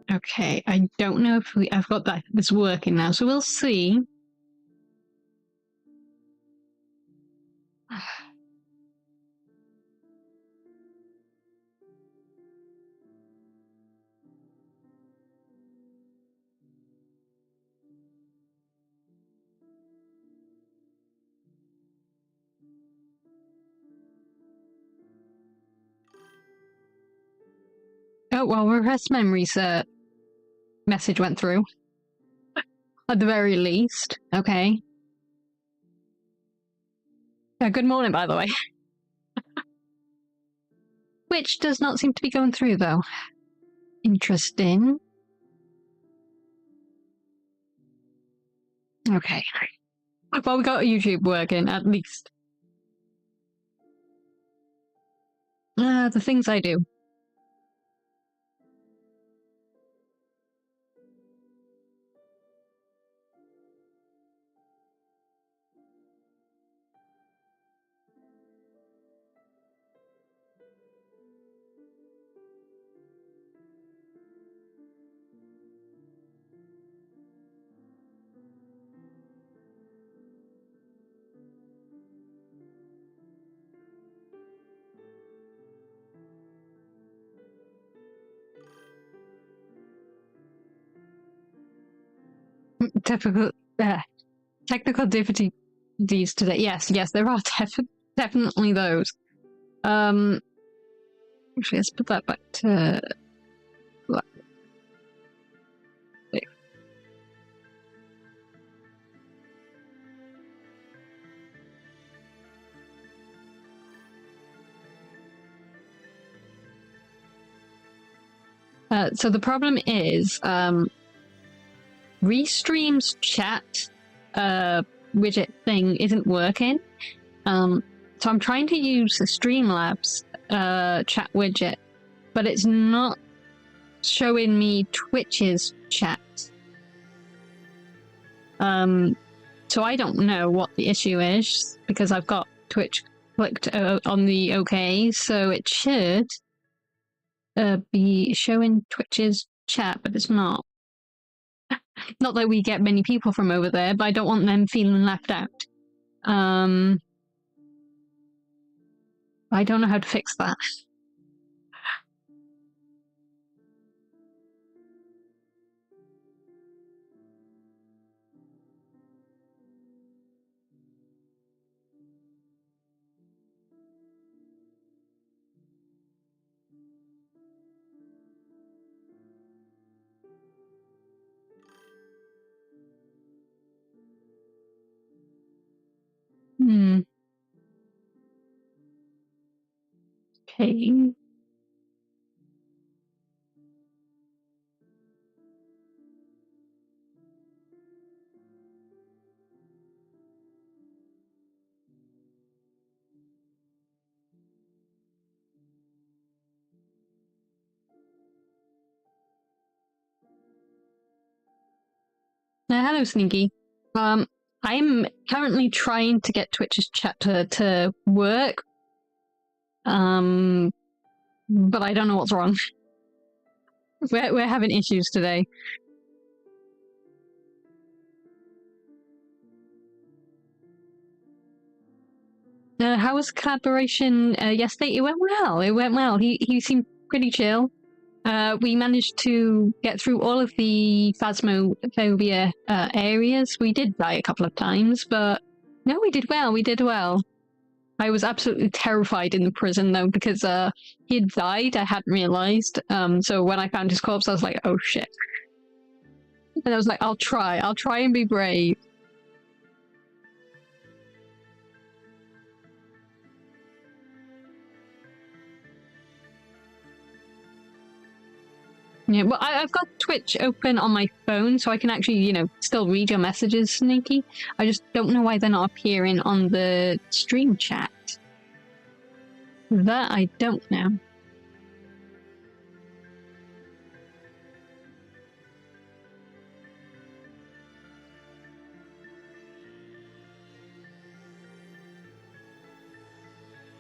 Okay, I don't know if I've got this working now, so we'll see. Oh, well, repressed memories message went through. At the very least. Okay. Good morning, by the way. Which does not seem to be going through, though. Interesting. Okay. Well, we got YouTube working, at least. The things I do. Technical difficulties today. Yes, there are definitely those. Actually, let's put that back to... So the problem is, Restream's chat widget thing isn't working. So I'm trying to use the Streamlabs chat widget, but it's not showing me Twitch's chat. So I don't know what the issue is, because I've got Twitch clicked on the OK, so it should be showing Twitch's chat, but it's not. Not that we get many people from over there, but I don't want them feeling left out. I don't know how to fix that. Okay. Hello, Sneaky. I'm currently trying to get Twitch's chat to work. But I don't know what's wrong. We're having issues today. How was collaboration yesterday? It went well. It went well. He seemed pretty chill. We managed to get through all of the phasmophobia areas. We did die a couple of times, but no, we did well. We did well. I was absolutely terrified in the prison, though, because he had died. I hadn't realized. So when I found his corpse, I was like, oh shit. And I was like, I'll try and be brave. Yeah, well, I've got Twitch open on my phone, so I can actually, you know, still read your messages, Sneaky. I just don't know why they're not appearing on the stream chat. That I don't know.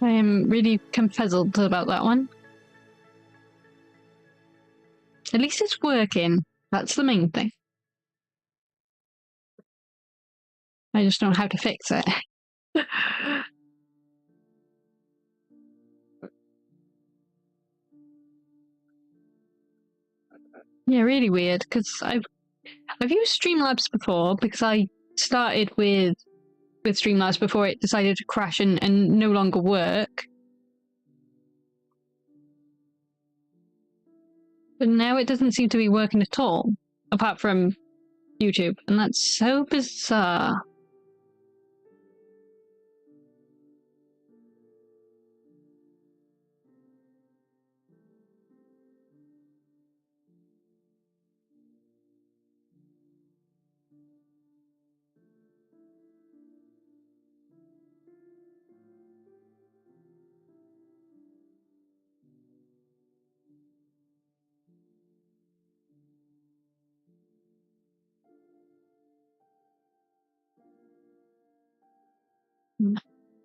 I am really confuzzled about that one. At least it's working. That's the main thing. I just don't know how to fix it. Yeah, really weird, because I've used Streamlabs before, because I started with Streamlabs before it decided to crash and no longer work. But now it doesn't seem to be working at all, apart from YouTube, and that's so bizarre.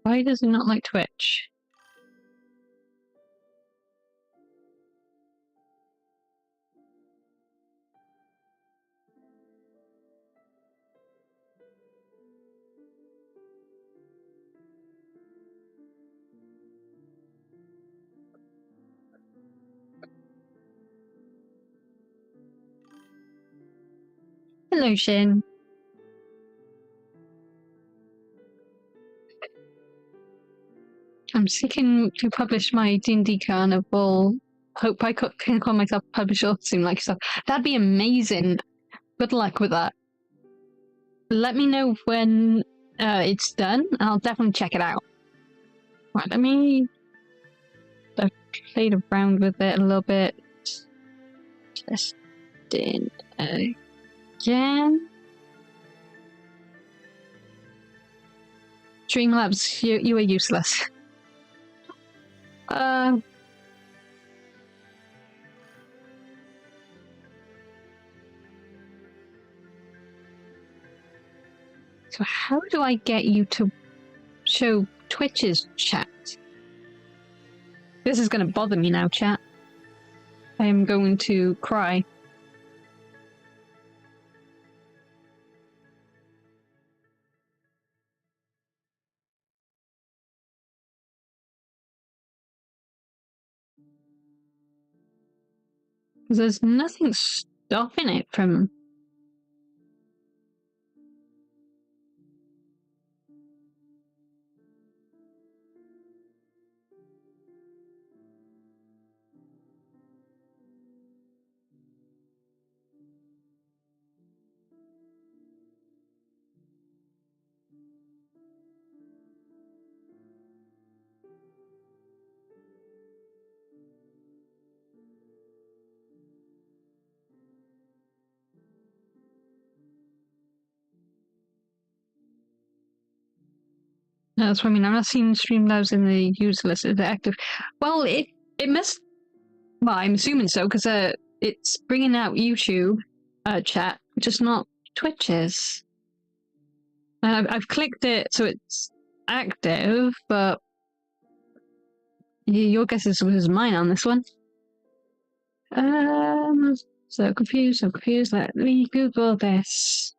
Why does he not like Twitch? Hello, Shin. I'm seeking to publish my D&D Carnival. Hope I can call myself publisher soon, like stuff. That'd be amazing. Good luck with that. Let me know when it's done. I'll definitely check it out. Right, let me... I've played around with it a little bit. Testing again. Streamlabs, you are useless. So how do I get you to show Twitch's chat. This is going to bother me now, chat. I am going to cry. Because there's nothing stopping it from... That's what I mean. I'm not seeing Streamlabs in the user list. Is it active? Well, it must... Well, I'm assuming so, because it's bringing out YouTube chat, just not Twitch's. I've clicked it, so it's active, but your guess is as mine on this one. So confused. Let me Google this.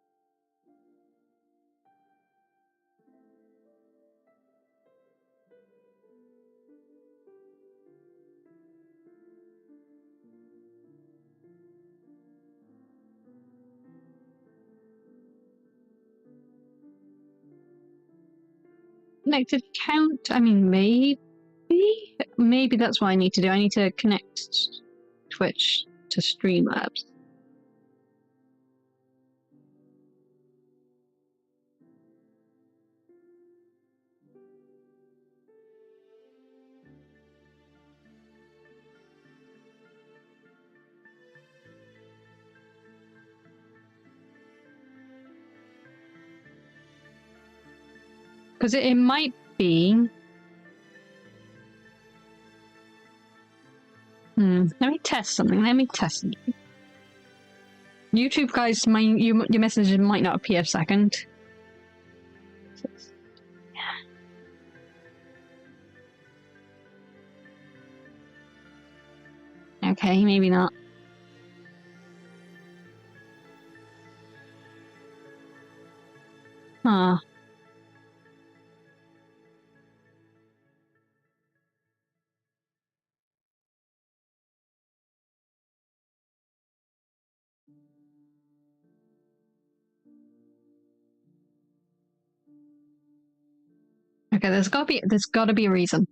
Connected count? I mean, maybe that's what I need to do. I need to connect Twitch to Streamlabs. Because it might be... Let me test something. YouTube guys, your messages might not appear second. Okay, maybe not. Huh. Okay, there's gotta be a reason.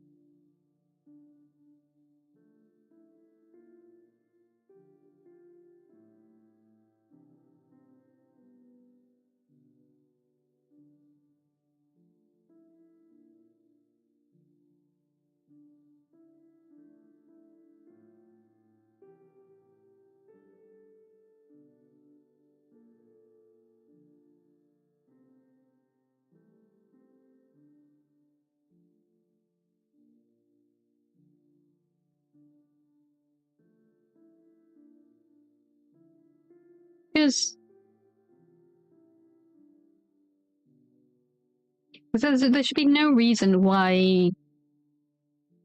Because there should be no reason why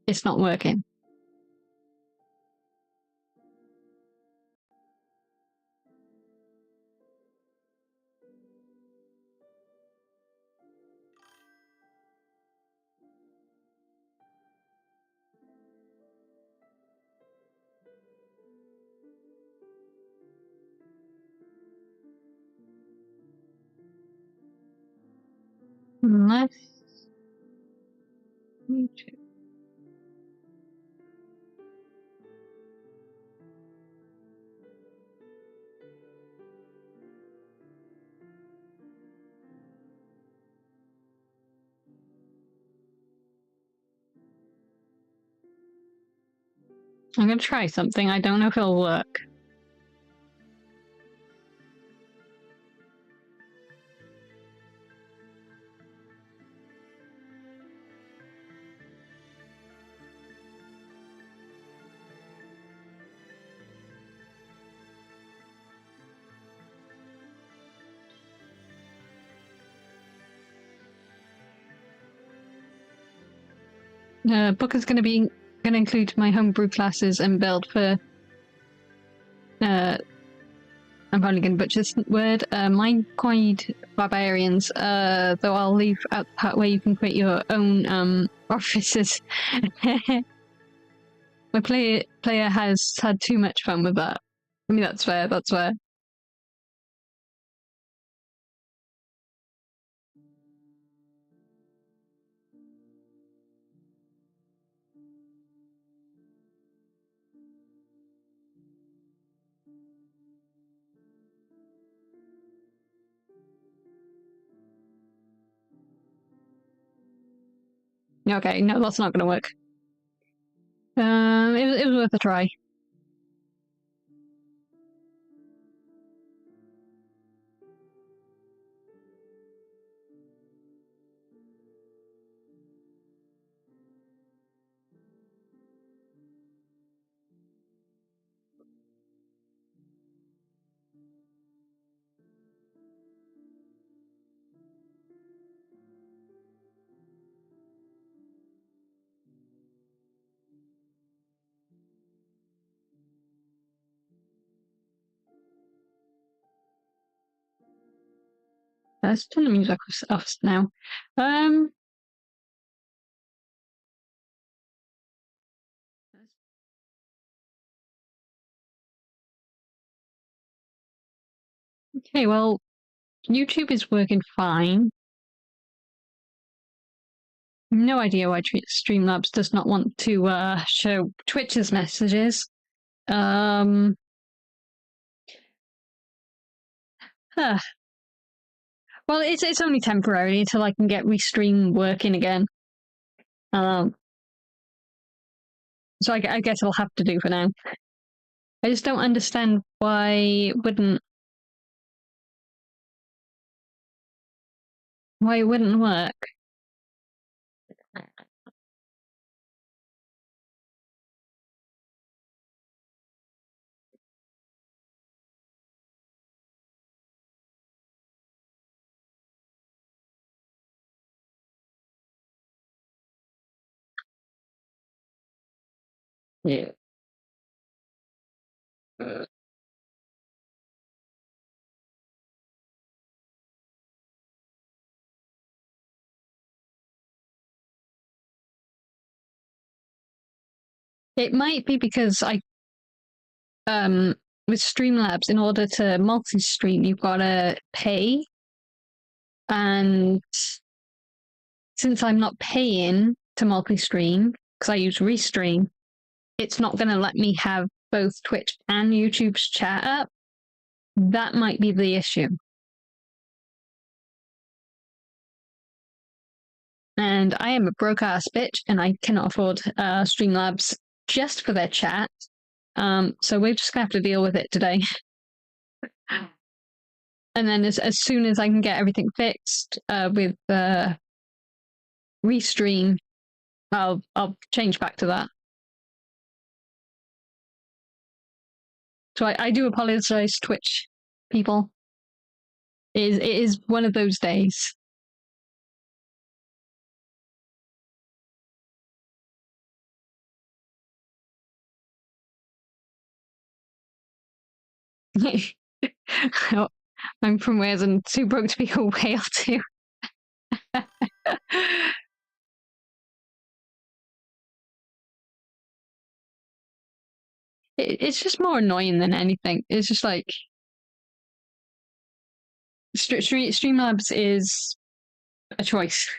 it's not working. Unless... YouTube. I'm gonna try something. I don't know if it'll work. book is going to include my homebrew classes and build for. I'm probably going to butcher this word. Mindcoid barbarians. Though I'll leave out the part where you can create your own offices. My player has had too much fun with that. I mean, that's fair. That's fair. Okay, no, that's not going to work. It was worth a try. Let's turn the music off now. Okay, well, YouTube is working fine. No idea why Streamlabs does not want to show Twitch's messages. Huh. Well, it's only temporary until I can get Restream working again. So I guess I'll have to do for now. I just don't understand why it wouldn't work. Yeah. It might be because with Streamlabs, in order to multi-stream, you've got to pay. And since I'm not paying to multi-stream, because I use Restream, it's not going to let me have both Twitch and YouTube's chat up. That might be the issue. And I am a broke-ass bitch, and I cannot afford Streamlabs just for their chat. So we're just going to have to deal with it today. And then as soon as I can get everything fixed with Restream, I'll change back to that. So I do apologize, Twitch people. It is one of those days. I'm from Wales and too broke to be a whale too. It's just more annoying than anything. It's just like Streamlabs is a choice.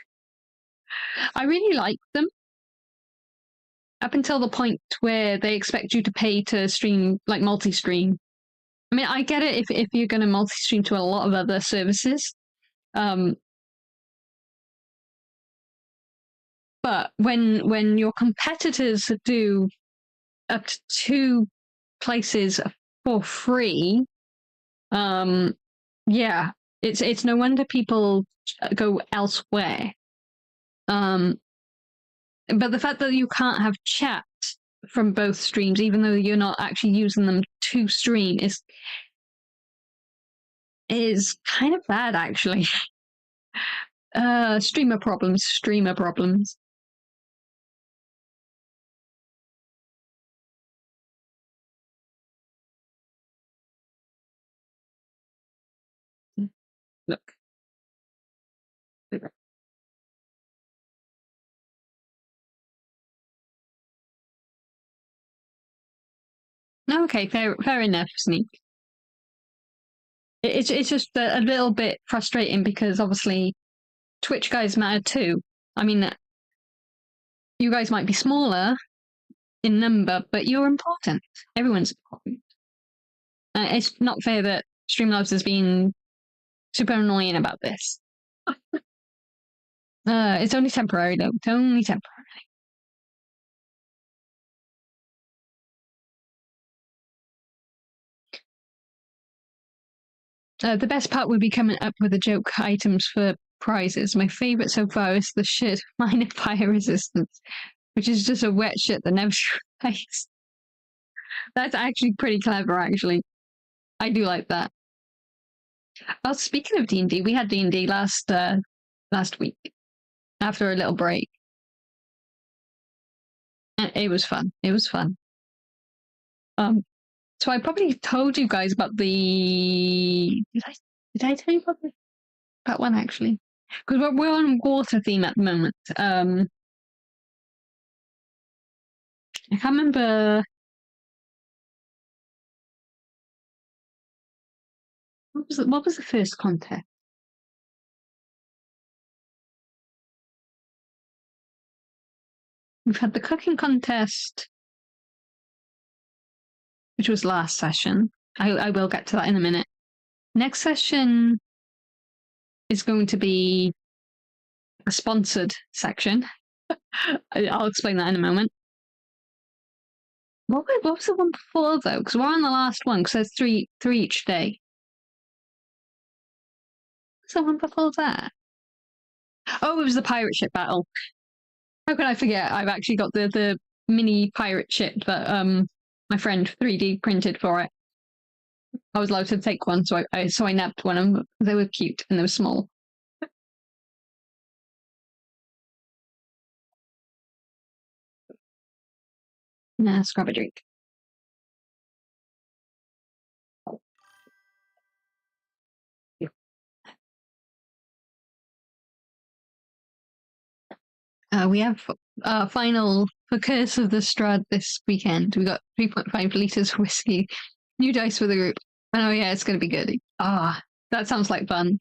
I really like them up until the point where they expect you to pay to stream, like multi-stream. I mean, I get it if you're going to multi-stream to a lot of other services. But when your competitors do up to 2 places for free, yeah, it's no wonder people go elsewhere. But the fact that you can't have chat from both streams, even though you're not actually using them to stream, is kind of bad, actually. Streamer problems. Look. Okay, fair enough, Sneak. It's just a little bit frustrating because obviously Twitch guys matter too. I mean, you guys might be smaller in number, but you're important. Everyone's important. It's not fair that Streamlabs has been super annoying about this. It's only temporary though. It's only temporary. The best part would be coming up with the joke items for prizes. My favourite so far is the shit minor fire resistance, which is just a wet shit that never dries. That's actually pretty clever, actually. I do like that. Oh, speaking of D&D, we had D&D last week after a little break. And it was fun. It was fun. So I probably told you guys about the. Did I tell you about that one actually? Because we're on water theme at the moment. I can't remember. What was the first contest? We've had the cooking contest, which was last session. I will get to that in a minute. Next session is going to be a sponsored section. I'll explain that in a moment. What was the one before though? Because we're on the last one. Because there's three each day. What's the one before that? Oh, it was the pirate ship battle. How could I forget? I've actually got the mini pirate ship that my friend 3D printed for it. I was allowed to take one, so I nabbed one of them. They were cute and they were small. Nah, let's grab a drink. We have final for Curse of the Strahd this weekend. We got 3.5 litres of whiskey. New dice for the group. Oh yeah, it's going to be good. That sounds like fun.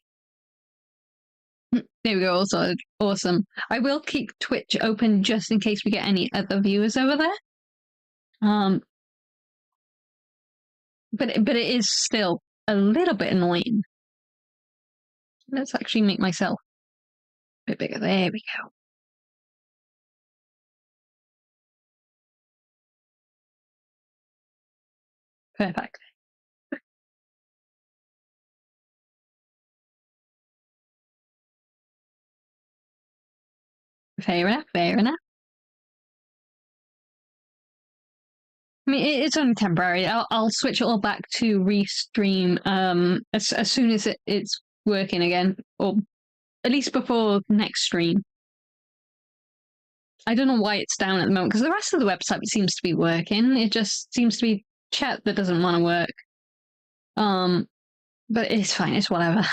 There we go. Also awesome. I will keep Twitch open just in case we get any other viewers over there. But it is still a little bit annoying. Let's actually make myself a bit bigger. There we go. Perfect. Fair enough. Fair enough. I mean, it's only temporary. I'll switch it all back to restream as soon as it's working again, or at least before next stream. I don't know why it's down at the moment because the rest of the website seems to be working. It just seems to be chat that doesn't want to work. But it's fine. It's whatever.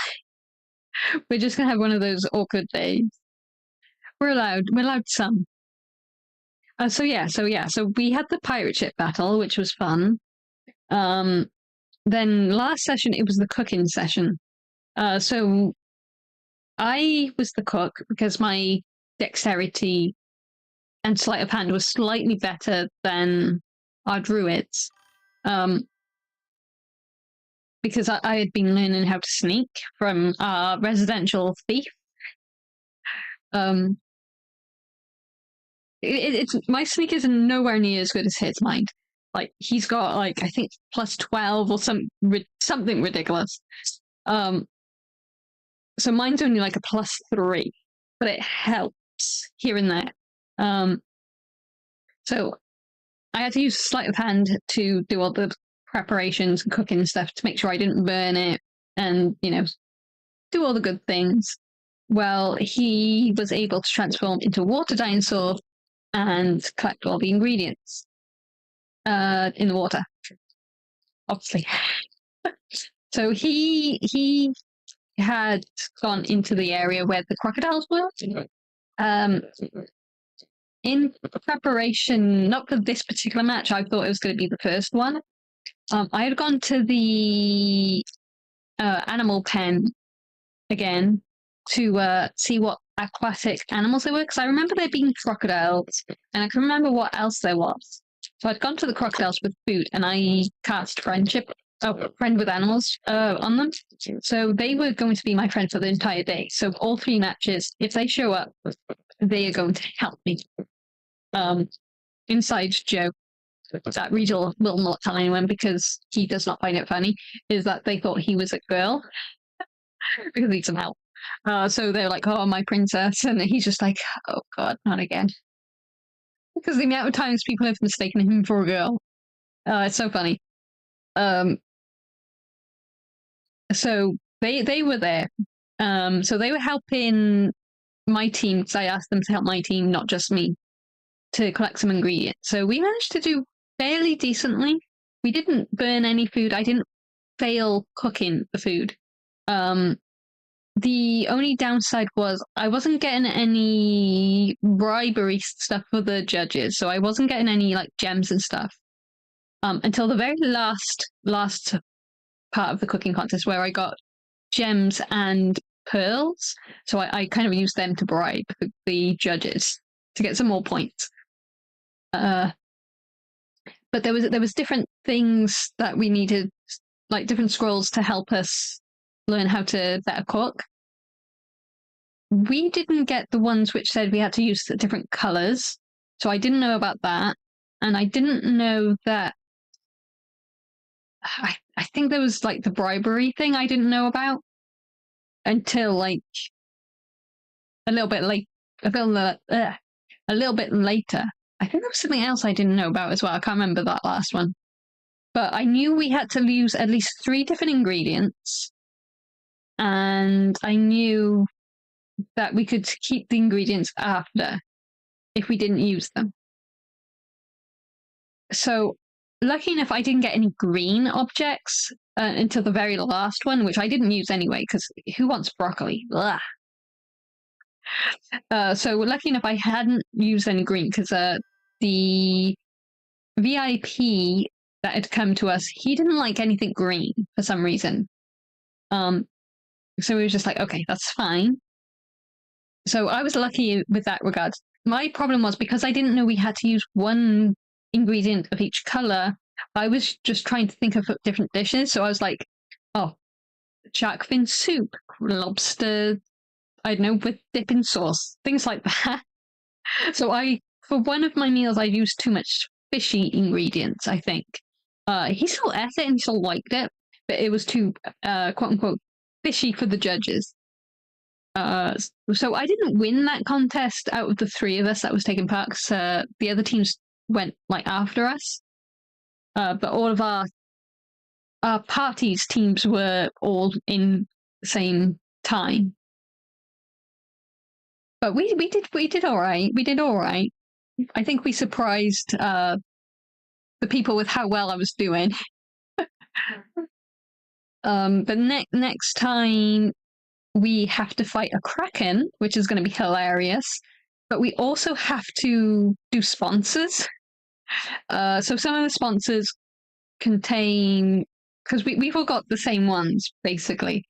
We're just gonna have one of those awkward days. We're allowed some. So we had the pirate ship battle, which was fun. Then last session it was the cooking session. So I was the cook because my dexterity and sleight of hand was slightly better than our druids. Because I had been learning how to sneak from our residential thief. My sneak is nowhere near as good as his, mind. Like he's got like I think plus 12 or something ridiculous. So mine's only like a plus 3, but it helps here and there. So I had to use sleight of hand to do all the preparations and cooking stuff to make sure I didn't burn it and, do all the good things. Well, he was able to transform into a water dinosaur and collect all the ingredients in the water, obviously. So he had gone into the area where the crocodiles were. In preparation, not for this particular match, I thought it was going to be the first one. I had gone to the animal pen again to see what aquatic animals there were, because I remember there being crocodiles, and I can remember what else there was. So I'd gone to the crocodiles with food, and I cast friend with animals on them. So they were going to be my friend for the entire day. So all 3 matches, if they show up, they are going to help me. Inside joke that Regal will not tell anyone because he does not find it funny, is that they thought he was a girl because he needs some help. So they're like, oh, my princess. And he's just like, oh, God, not again. Because the amount of times people have mistaken him for a girl. It's so funny. So they were there. So they were helping my team, because I asked them to help my team, not just me, to collect some ingredients. So we managed to do fairly decently. We didn't burn any food. I didn't fail cooking the food. The only downside was I wasn't getting any bribery stuff for the judges, so I wasn't getting any like gems and stuff until the very last part of the cooking contest, where I got gems and pearls. So I kind of used them to bribe the judges to get some more points. But there was different things that we needed, like different scrolls to help us learn how to better cook. We didn't get the ones which said we had to use the different colors, so I didn't know about that, and I didn't know that. I think there was like the bribery thing I didn't know about until like a little bit later. I think there was something else I didn't know about as well. I can't remember that last one. But I knew we had to use at least 3 different ingredients. And I knew that we could keep the ingredients after if we didn't use them. So, lucky enough, I didn't get any green objects until the very last one, which I didn't use anyway, because who wants broccoli? Blah. So lucky enough, I hadn't used any green, because the VIP that had come to us, he didn't like anything green for some reason. So we were just like, okay, that's fine. So I was lucky with that regard. My problem was, because I didn't know we had to use 1 ingredient of each color, I was just trying to think of different dishes. So I was like, oh, shark fin soup, lobster, I don't know, with dipping sauce, things like that. So for one of my meals, I used too much fishy ingredients, I think. He still ate it and he still liked it, but it was too, quote unquote, fishy for the judges. So I didn't win that contest out of the 3 of us that was taking part, because the other teams went like after us. But all of our party's teams were all in the same time. But we did all right. We did all right. I think we surprised the people with how well I was doing. But next time we have to fight a kraken, which is going to be hilarious. But we also have to do sponsors. So some of the sponsors contain, because we've all got the same ones basically.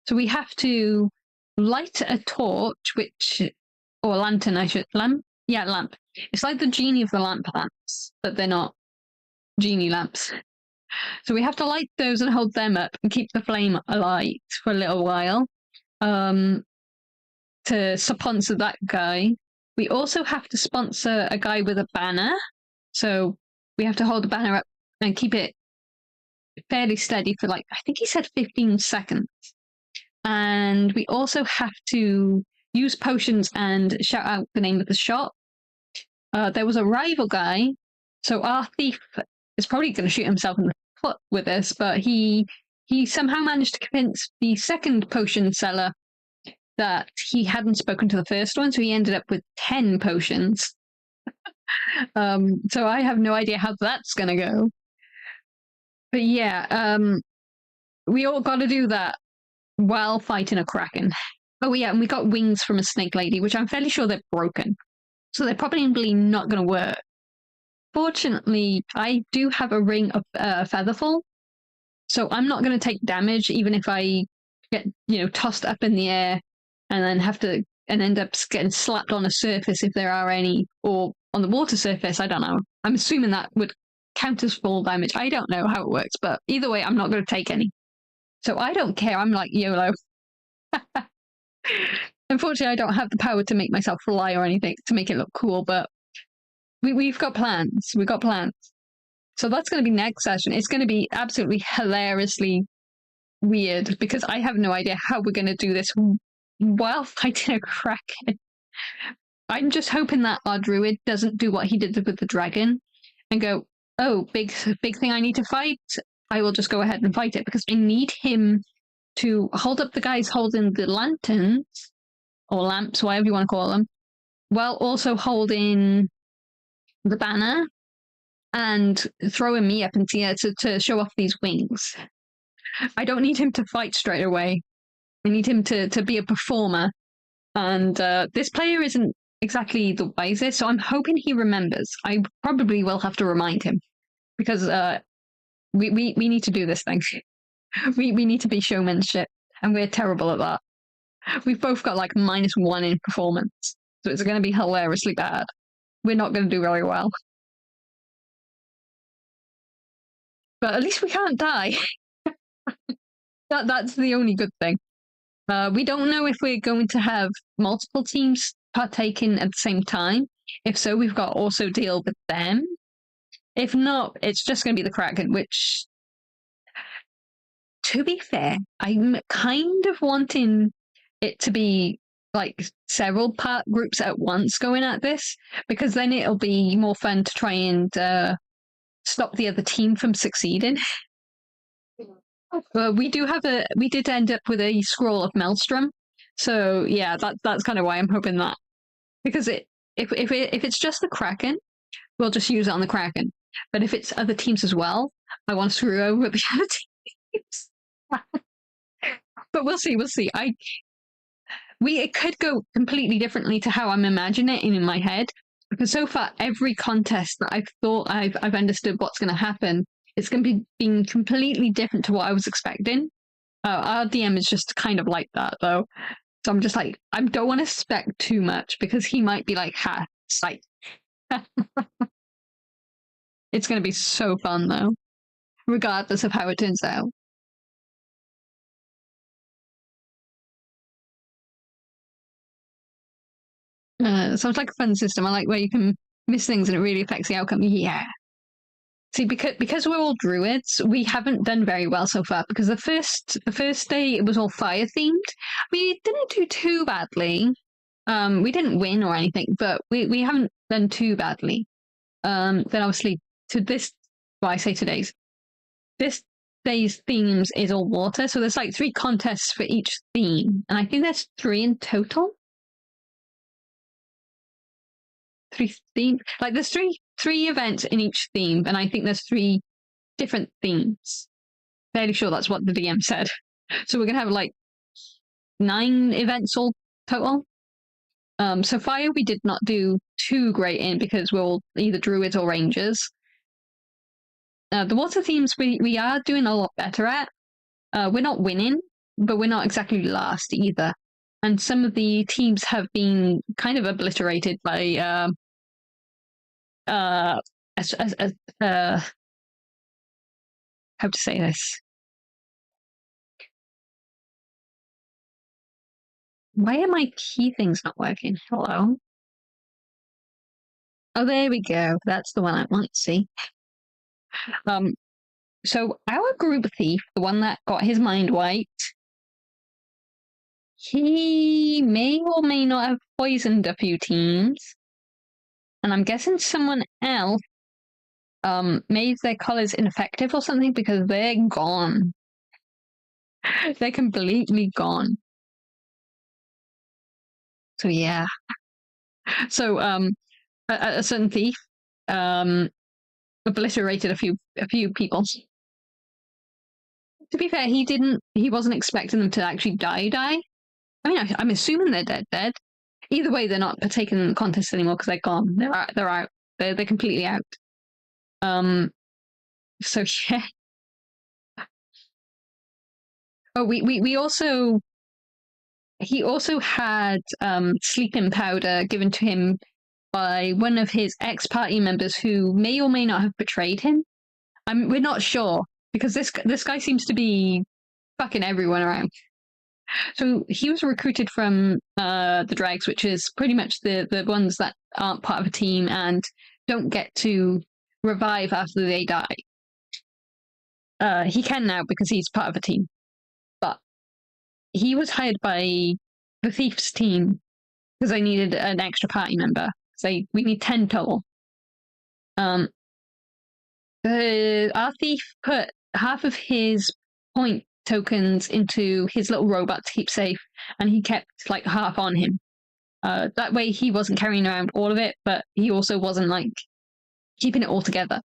So we have to light a torch, or a lantern, lamp. Yeah, lamp. It's like the genie of the lamps, but they're not genie lamps. So we have to light those and hold them up and keep the flame alight for a little while. To sponsor that guy. We also have to sponsor a guy with a banner. So we have to hold the banner up and keep it fairly steady for I think he said 15 seconds. And we also have to use potions and shout out the name of the shop. There was a rival guy. So our thief is probably going to shoot himself in the foot with this, but he somehow managed to convince the second potion seller that he hadn't spoken to the first one, so he ended up with 10 potions. So I have no idea how that's going to go. But yeah, we all got to do that. while fighting a kraken. Oh yeah, and we got wings from a snake lady, which I'm fairly sure they're broken. So they're probably not going to work. Fortunately, I do have a ring of featherfall, so I'm not going to take damage even if I get, tossed up in the air and then have to and end up getting slapped on a surface if there are any, or on the water surface. I don't know. I'm assuming that would count as fall damage. I don't know how it works, but either way, I'm not going to take any. So I don't care. I'm like YOLO. Unfortunately, I don't have the power to make myself fly or anything to make it look cool, but we've got plans. We've got plans. So that's going to be next session. It's going to be absolutely hilariously weird because I have no idea how we're going to do this while fighting a kraken. I'm just hoping that our druid doesn't do what he did with the dragon and go, oh, big thing I need to fight. I will just go ahead and fight it because I need him to hold up the guys holding the lanterns or lamps, whatever you want to call them, while also holding the banner and throwing me up into the air to show off these wings. I don't need him to fight straight away. I need him to be a performer. And this player isn't exactly the wisest, so I'm hoping he remembers. I probably will have to remind him because we need to do this thing. We need to be showmanship, and we're terrible at that. We've both got like -1 in performance, so it's going to be hilariously bad. We're not going to do very well. But at least we can't die. That's the only good thing. We don't know if we're going to have multiple teams partaking at the same time. If so, we've got to also deal with them. If not, it's just going to be the Kraken, which, to be fair, I'm kind of wanting it to be like several part groups at once going at this, because then it'll be more fun to try and stop the other team from succeeding. We did end up with a scroll of Maelstrom, so yeah, that's kind of why I'm hoping that, because if it's just the Kraken, we'll just use it on the Kraken. But if it's other teams as well, I want to screw over the other teams. But we'll see. It could go completely differently to how I'm imagining it in my head, because so far every contest that I've thought I've understood what's going to happen, it's going to be being completely different to what I was expecting. Our DM is just kind of like that, though. So I'm just like, I don't want to expect too much, because he might be like, ha, psych. It's going to be so fun, though, regardless of how it turns out. Sounds like a fun system. I like where you can miss things and it really affects the outcome. Yeah. See, because we're all druids, we haven't done very well so far. Because the first day it was all fire themed. We didn't do too badly. We didn't win or anything, but we haven't done too badly. Then obviously this day's themes is all water. So there's like 3 contests for each theme, and I think there's 3 in total. 3 themes, like there's three events in each theme, and I think there's 3 different themes. Fairly sure that's what the DM said. So we're gonna have like 9 events all total. So fire we did not do too great in, because we're all either druids or rangers. The water themes we are doing a lot better at. We're not winning, but we're not exactly last either. And some of the teams have been kind of obliterated by how to say this? Why are my key things not working? Hello? Oh, there we go. That's the one I want to see. So our group thief, the one that got his mind wiped, he may or may not have poisoned a few teams. And I'm guessing someone else made their collars ineffective or something, because they're gone. They're completely gone. So yeah. So a certain thief obliterated a few people. to be fair, he wasn't expecting them to actually die. I mean, I'm assuming they're dead. Either way, they're not partaking in the contest anymore because they're gone. They're out. They're completely out. So yeah. Oh, we also he also had sleeping powder given to him by one of his ex-party members who may or may not have betrayed him. We're not sure because this guy seems to be fucking everyone around. So he was recruited from the Dregs, which is pretty much the ones that aren't part of a team and don't get to revive after they die. He can now because he's part of a team. But he was hired by the Thief's team because they needed an extra party member. So we need 10 total. Our thief put half of his point tokens into his little robot to keep safe, and he kept like half on him. That way he wasn't carrying around all of it, but he also wasn't like keeping it all together.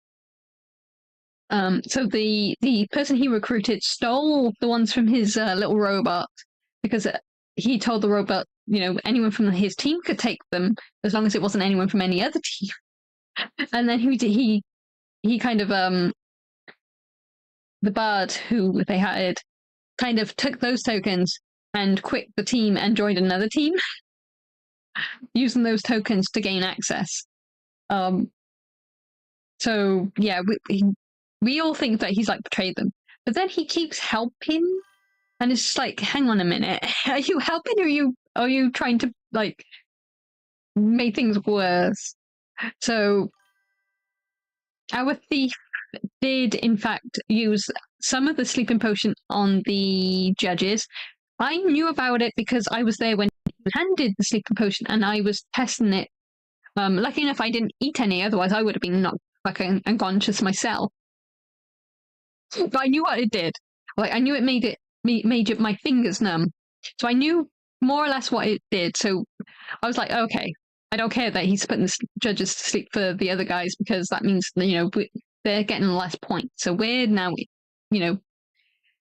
So the person he recruited stole the ones from his little robot because he told the robot, anyone from his team could take them as long as it wasn't anyone from any other team. And then he kind of the bard who they hired kind of took those tokens and quit the team and joined another team, using those tokens to gain access. So yeah, we all think that he's like betrayed them, but then he keeps helping, and it's just like, hang on a minute, are you helping or are you trying to like make things worse? So our thief did in fact use some of the sleeping potion on the judges. I knew about it because I was there when he handed the sleeping potion and I was testing it. Lucky enough I didn't eat any, otherwise I would have been knocked fucking unconscious myself. But I knew what it did. Like, I knew it made my fingers numb. So I knew more or less what it did. So I was like, okay, I don't care that he's putting the judges to sleep for the other guys because that means, they're getting less points. So we're now,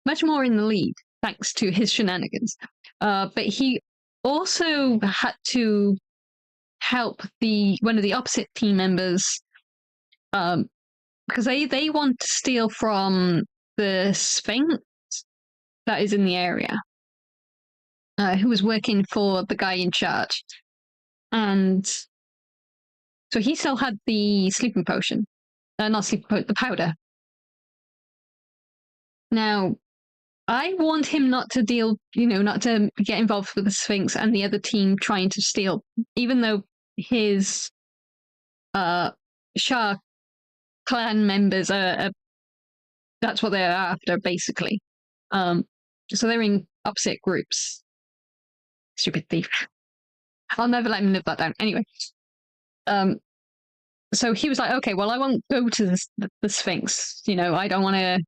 much more in the lead thanks to his shenanigans. But he also had to help one of the opposite team members because they want to steal from the Sphinx that is in the area, who was working for the guy in charge. And so he still had the sleeping potion. Not sleeping potion, the powder. Now, I want him not to not to get involved with the Sphinx and the other team trying to steal, even though his Shark clan members that's what they're after, basically. So they're in opposite groups. Stupid thief. I'll never let him live that down. Anyway. So he was like, okay, well, I won't go to the Sphinx. I don't want to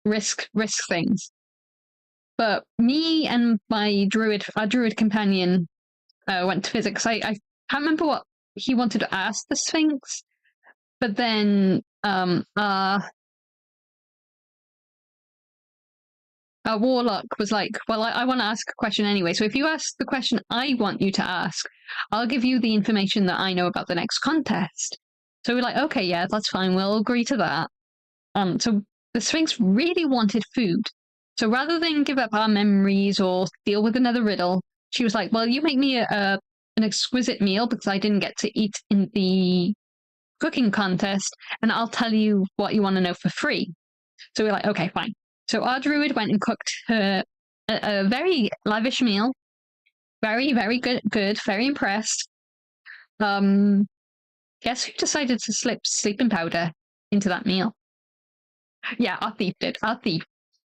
risk things. But me and our druid companion, went to visit because I can't remember what he wanted to ask the Sphinx. But then our warlock was like, well, I want to ask a question anyway. So if you ask the question I want you to ask, I'll give you the information that I know about the next contest. So we're like, okay, yeah, that's fine. We'll agree to that. So the Sphinx really wanted food. So rather than give up our memories or deal with another riddle, she was like, well, you make me an exquisite meal because I didn't get to eat in the cooking contest, and I'll tell you what you want to know for free. So we're like, okay, fine. So our druid went and cooked her a very lavish meal. Very, very good, very impressed. Guess who decided to slip sleeping powder into that meal? Yeah, our thief did. Our thief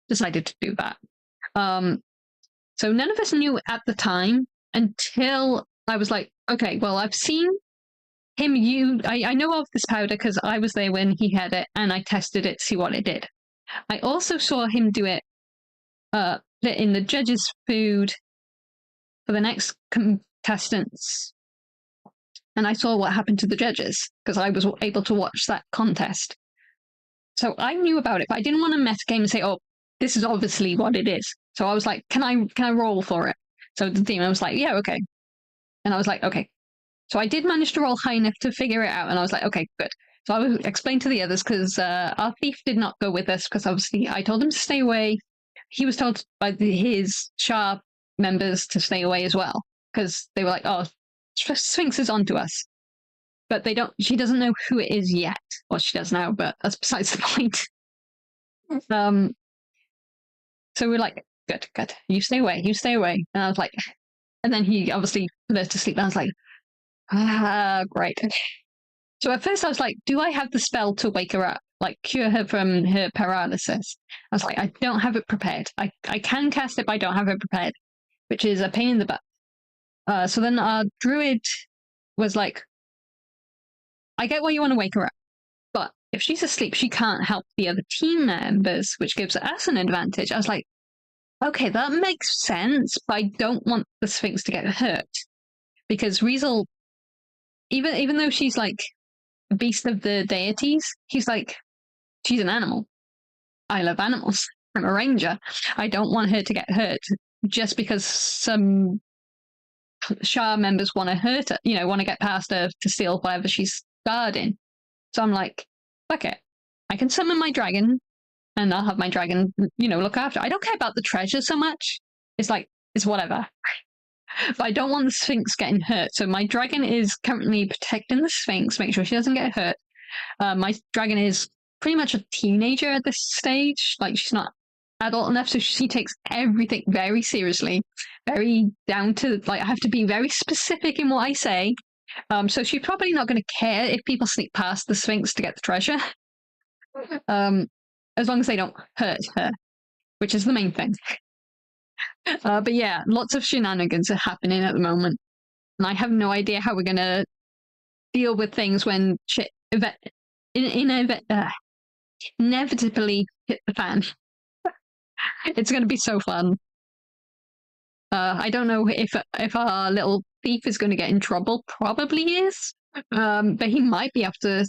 decided to do that. So none of us knew at the time until I was like, okay, well, I've seen him I know of this powder because I was there when he had it and I tested it to see what it did. I also saw him do it in the judges' food for the next contestants. And I saw what happened to the judges because I was able to watch that contest. So I knew about it, but I didn't want to metagame and say, oh, this is obviously what it is. So I was like, can I roll for it? So the demon was like, yeah, okay. And I was like, okay. So I did manage to roll high enough to figure it out, and I was like, okay, good. So I was explained to the others, because our thief did not go with us, because obviously I told him to stay away. He was told by his Shah members to stay away as well, because they were like, oh, Sphinx is onto us. But she doesn't know who it is yet. Well, she does now, but that's besides the point. So we're like, good, you stay away. And I was like, and then he obviously put us to sleep, and I was like, great. So at first I was like, do I have the spell to wake her up? Like, cure her from her paralysis? I was like, I don't have it prepared. I can cast it, but I don't have it prepared, which is a pain in the butt. So then our druid was like, I get why you want to wake her up, but if she's asleep, she can't help the other team members, which gives us an advantage. I was like, okay, that makes sense, but I don't want the Sphinx to get hurt. Because Riesel, even though she's like a beast of the deities, she's an animal. I love animals. I'm a ranger. I don't want her to get hurt just because some Shah members want to hurt her, want to get past her to steal whatever she's guarding. So I'm like, fuck it. I can summon my dragon, and I'll have my dragon, look after. I don't care about the treasure so much. It's whatever. But I don't want the Sphinx getting hurt. So my dragon is currently protecting the Sphinx, make sure she doesn't get hurt. My dragon is pretty much a teenager at this stage. Like, she's not adult enough, so she takes everything very seriously, very down to, I have to be very specific in what I say. So she's probably not going to care if people sneak past the Sphinx to get the treasure. As long as they don't hurt her, which is the main thing. But yeah, lots of shenanigans are happening at the moment, and I have no idea how we're going to deal with things when shit inevitably hit the fan. It's going to be so fun. I don't know if our little thief is going to get in trouble. Probably is. But he might be able to,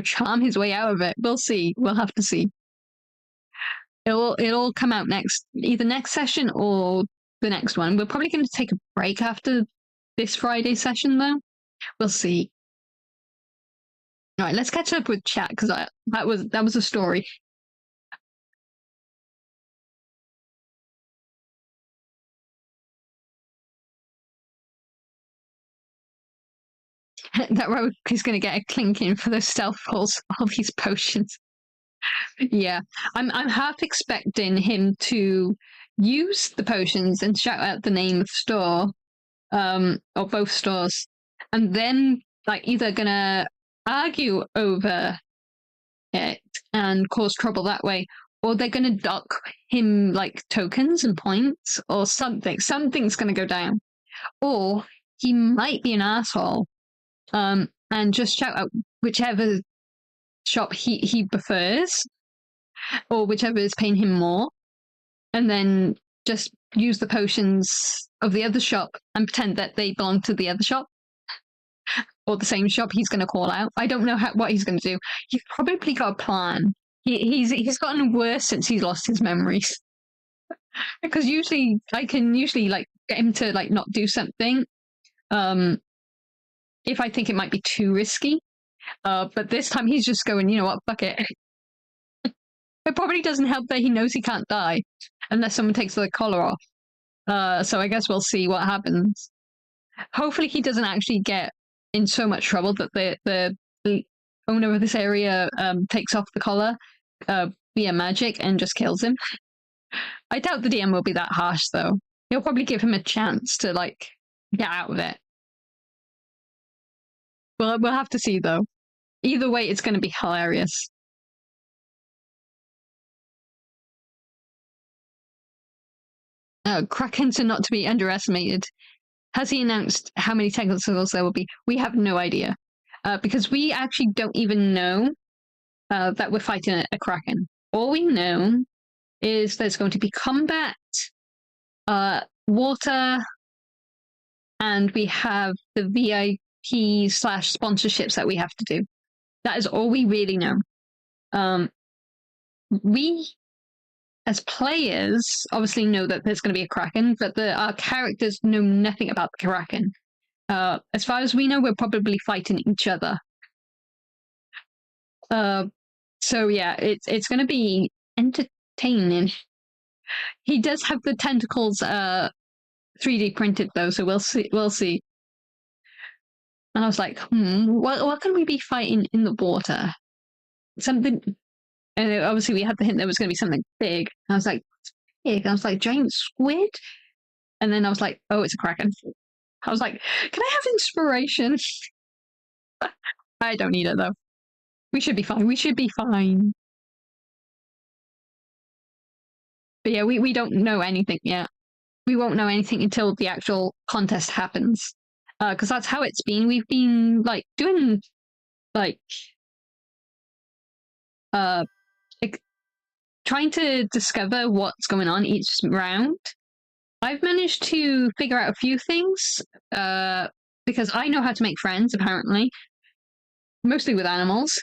charm his way out of it. We'll see. We'll have to see. It'll come out either next session or the next one. We're probably going to take a break after this Friday session, though. We'll see. All right, let's catch up with chat, because that was a story. That rogue is going to get a clinking for those stealth rolls, all these potions. Yeah, I'm half expecting him to use the potions and shout out the name of the store, or both stores, and then either gonna argue over it and cause trouble that way, or they're gonna dock him tokens and points or something. Something's gonna go down, or he might be an asshole, and just shout out whichever shop he prefers, or whichever is paying him more, and then just use the potions of the other shop and pretend that they belong to the other shop, or the same shop he's going to call out. I don't know what he's going to do. He's probably got a plan. He's gotten worse since he's lost his memories. Because usually I can get him to not do something, if I think it might be too risky. But this time he's just going, you know what, fuck it. It probably doesn't help that he knows he can't die unless someone takes the collar off. So I guess we'll see what happens. Hopefully he doesn't actually get in so much trouble that the owner of this area takes off the collar via magic and just kills him. I doubt the DM will be that harsh, though. He'll probably give him a chance to get out of it. We'll have to see, though. Either way, it's going to be hilarious. Krakens are not to be underestimated. Has he announced how many tentacles there will be? We have no idea. Because we actually don't even know that we're fighting a Kraken. All we know is there's going to be combat, water, and we have the VIP/sponsorships that we have to do. That is all we really know. we, as players, obviously know that there's going to be a Kraken, but our characters know nothing about the Kraken. As far as we know, we're probably fighting each other. So yeah, it's going to be entertaining. He does have the tentacles 3D printed though, so we'll see. And I was like, what can we be fighting in the water? Something. And obviously we had the hint there was going to be something big. I was like, big? I was like, giant squid? And then I was like, oh, it's a Kraken. I was like, can I have inspiration? I don't need it though. We should be fine. We should be fine. But yeah, we don't know anything yet. We won't know anything until the actual contest happens. Because that's how it's been. We've been like doing like trying to discover what's going on each round. I've managed to figure out a few things because I know how to make friends, apparently, mostly with animals.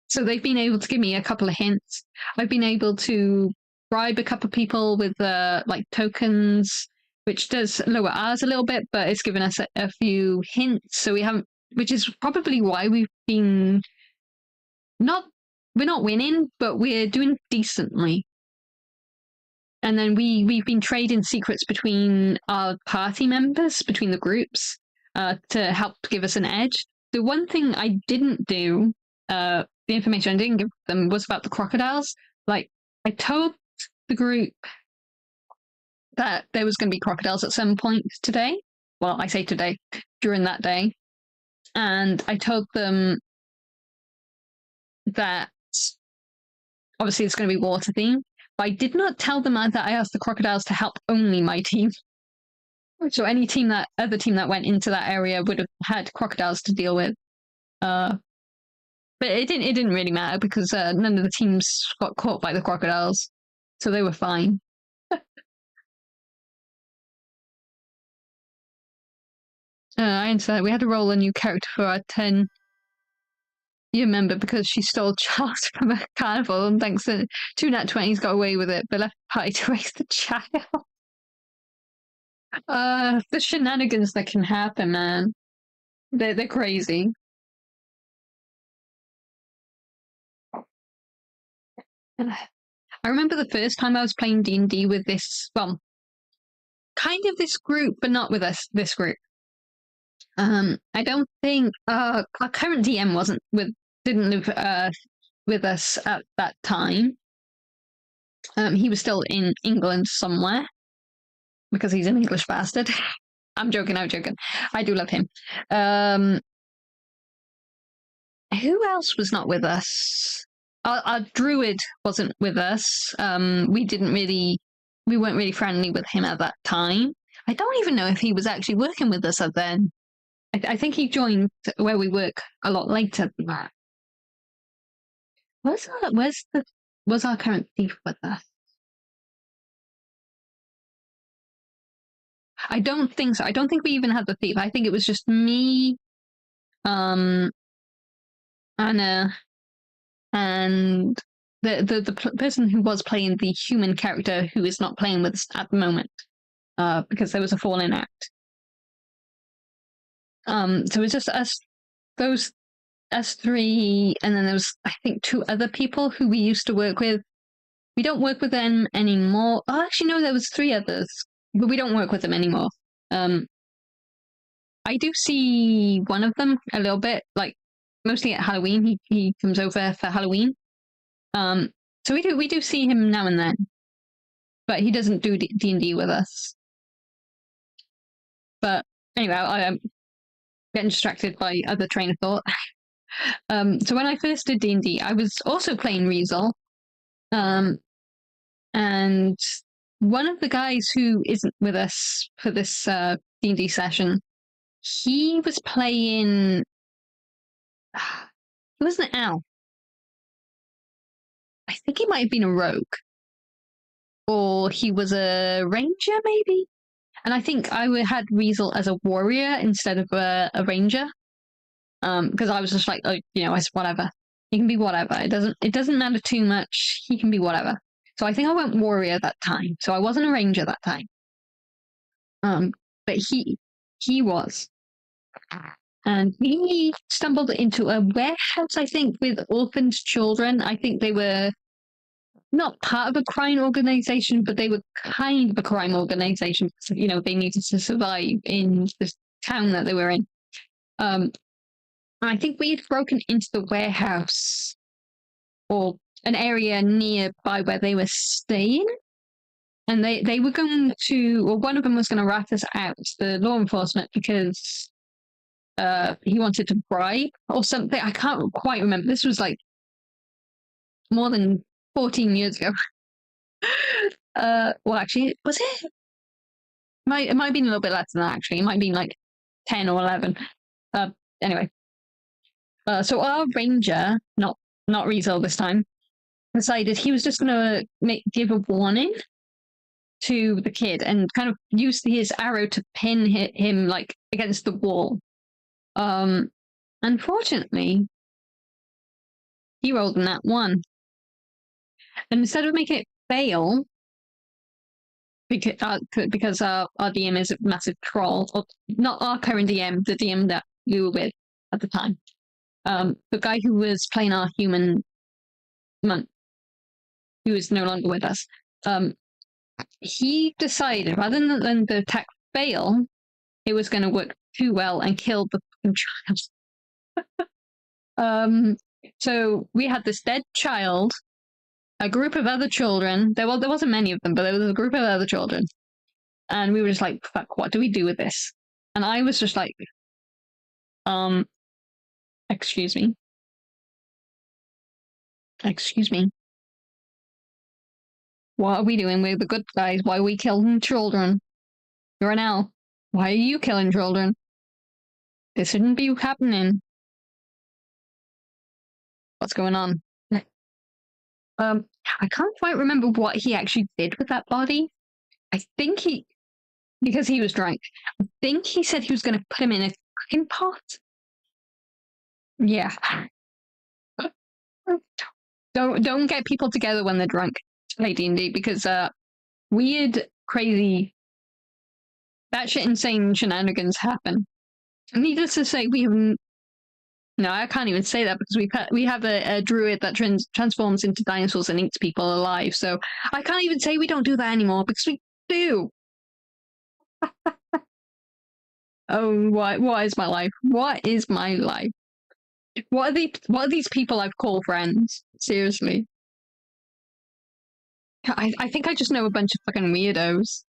So they've been able to give me a couple of hints. I've been able to bribe a couple of people with like tokens, which does lower ours a little bit, but it's given us a few hints. So we haven't, which is probably why we've been we're not winning, but we're doing decently. And then we've been trading secrets between our party members, between the groups, to help give us an edge. The one thing I didn't do, the information I didn't give them was about the crocodiles. Like, I told the group that there was going to be crocodiles at some point today. Well, I say today, during that day. And I told them that obviously it's going to be water themed. But I did not tell them that I asked the crocodiles to help only my team. So any other team that went into that area would have had crocodiles to deal with. But it didn't really matter because none of the teams got caught by the crocodiles, so they were fine. I understand. We had to roll a new character for our 10-year member because she stole Charles from a carnival, and thanks to 2 nat 20s got away with it, but left the party to raise the child. The shenanigans that can happen, man. They're crazy. I remember the first time I was playing D&D with this, well, kind of this group, but not with this group. I don't think our current DM didn't live with us at that time. He was still in England somewhere because he's an English bastard. I'm joking. I do love him. Who else was not with us? Our druid wasn't with us. We weren't really friendly with him at that time. I don't even know if he was actually working with us then. I think he joined where we work a lot later than that. Was our current thief with us? I don't think so. I don't think we even had the thief. I think it was just me, Anna, and the person who was playing the human character who is not playing with us at the moment, because there was a falling out. So it's just us three, and then there was, I think, 2 other people who we used to work with. We don't work with them anymore. Oh, actually, no, there was 3 others, but we don't work with them anymore. I do see one of them a little bit, like mostly at Halloween. He comes over for Halloween. So we do see him now and then, but he doesn't do D&D with us. But anyway, I'm getting distracted by other train of thought. So when I first did D&D, I was also playing Riesel. And one of the guys who isn't with us for this D&D session, he was playing... He wasn't an elf. I think he might have been a rogue. Or he was a ranger, maybe? And I think I had Riesel as a warrior instead of a ranger. Because I was just like, oh, whatever. He can be whatever. It doesn't matter too much. He can be whatever. So I think I went warrior that time. So I wasn't a ranger that time. But he was. And he stumbled into a warehouse, I think, with orphaned children. I think they were not part of a crime organization, but they were kind of a crime organization. You know, they needed to survive in the town that they were in. And I think we had broken into the warehouse or an area nearby where they were staying. And they were going to, well, one of them was going to rat us out, the law enforcement, because he wanted to bribe or something. I can't quite remember. This was like more than 14 years ago. Well, actually, was it? It might have been a little bit less than that, actually. It might have been like 10 or 11. Anyway. So our ranger, not Rizal this time, decided he was just going to give a warning to the kid and kind of use his arrow to pin him like against the wall. Unfortunately, he rolled in that one. And instead of making it fail, because our DM is a massive troll, or not our current DM, the DM that we were with at the time. The guy who was playing our human monk, who is no longer with us, he decided rather than the attack fail, it was going to work too well and kill the child. So we had this dead child, a group of other children. There wasn't many of them, but there was a group of other children. And we were just like, fuck, what do we do with this? And I was just like, excuse me. What are we doing? We're the good guys. Why are we killing children? You're an elf. Why are you killing children? This shouldn't be happening. What's going on? I can't quite remember what he actually did with that body. I think because he was drunk, I think he said he was going to put him in a cooking pot. Yeah. Don't get people together when they're drunk to play D&D, because weird, crazy, batshit insane shenanigans happen. Needless to say, no, I can't even say that, because we have a druid that transforms into dinosaurs and eats people alive. So I can't even say we don't do that anymore, because we do. Oh, what is my life? What is my life? What are these people I've called friends? Seriously. I think I just know a bunch of fucking weirdos.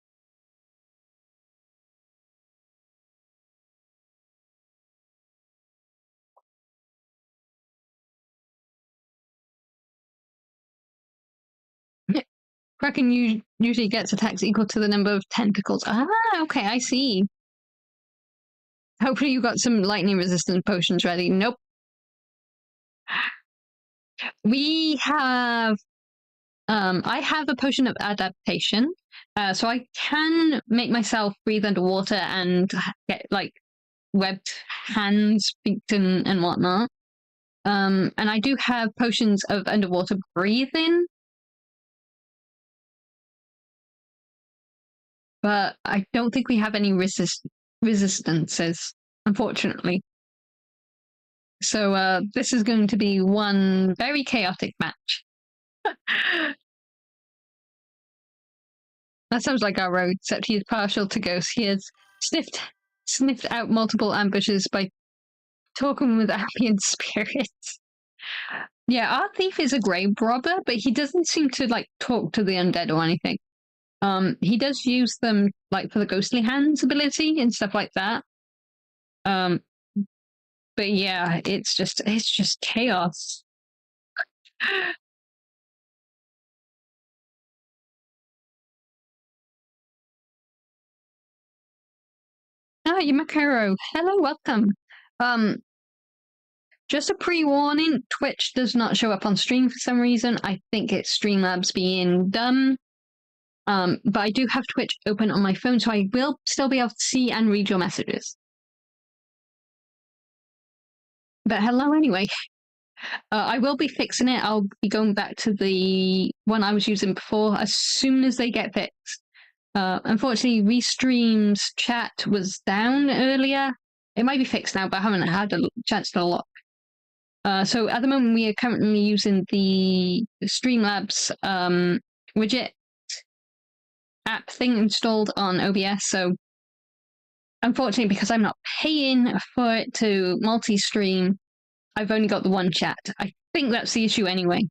Kraken usually gets attacks equal to the number of tentacles. Ah, okay, I see. Hopefully you got some lightning resistant potions ready. Nope. We have... I have a potion of adaptation, so I can make myself breathe underwater and get, like, webbed hands, feet, and whatnot. And I do have potions of underwater breathing. But I don't think we have any resistances, unfortunately. So this is going to be one very chaotic match. That sounds like our road, except he is partial to ghosts. He has sniffed out multiple ambushes by talking with ambient spirits. Yeah, our thief is a grave robber, but he doesn't seem to, like, talk to the undead or anything. He does use them, like, for the ghostly hands ability and stuff like that. But yeah, it's just chaos. Ah, Yukiro. Hello, welcome. Just a pre-warning, Twitch does not show up on stream for some reason. I think it's Streamlabs being dumb. But I do have Twitch open on my phone, so I will still be able to see and read your messages. But hello anyway. I will be fixing it. I'll be going back to the one I was using before as soon as they get fixed. Unfortunately, Restream's chat was down earlier. It might be fixed now, but I haven't had a chance to look. So at the moment, we are currently using the Streamlabs widget app thing installed on OBS. So unfortunately, because I'm not paying for it to multi-stream, I've only got the one chat. I think that's the issue anyway.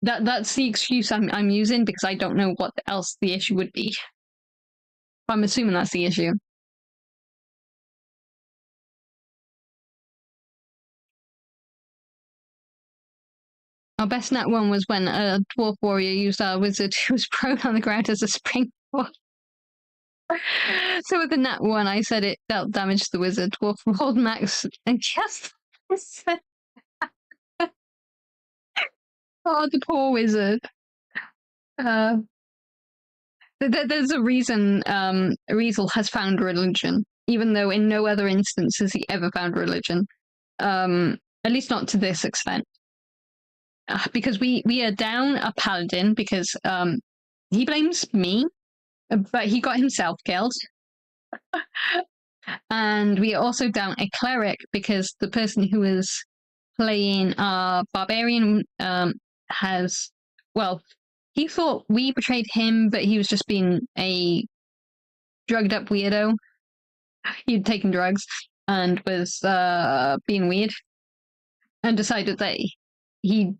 That's the excuse I'm using because I don't know what else the issue would be. I'm assuming that's the issue. Our best nat one was when a dwarf warrior used our wizard who was prone on the ground as a springboard. So with the nat one, I said it dealt damage to the wizard. Dwarf rolled max and just oh, the poor wizard. There's a reason Riesel has found religion, even though in no other instance has he ever found religion. At least not to this extent. Because we are down a paladin because he blames me, but he got himself killed. And we are also down a cleric because the person who is playing our barbarian has, well, he thought we betrayed him, but he was just being a drugged up weirdo. He'd taken drugs and was being weird and decided that he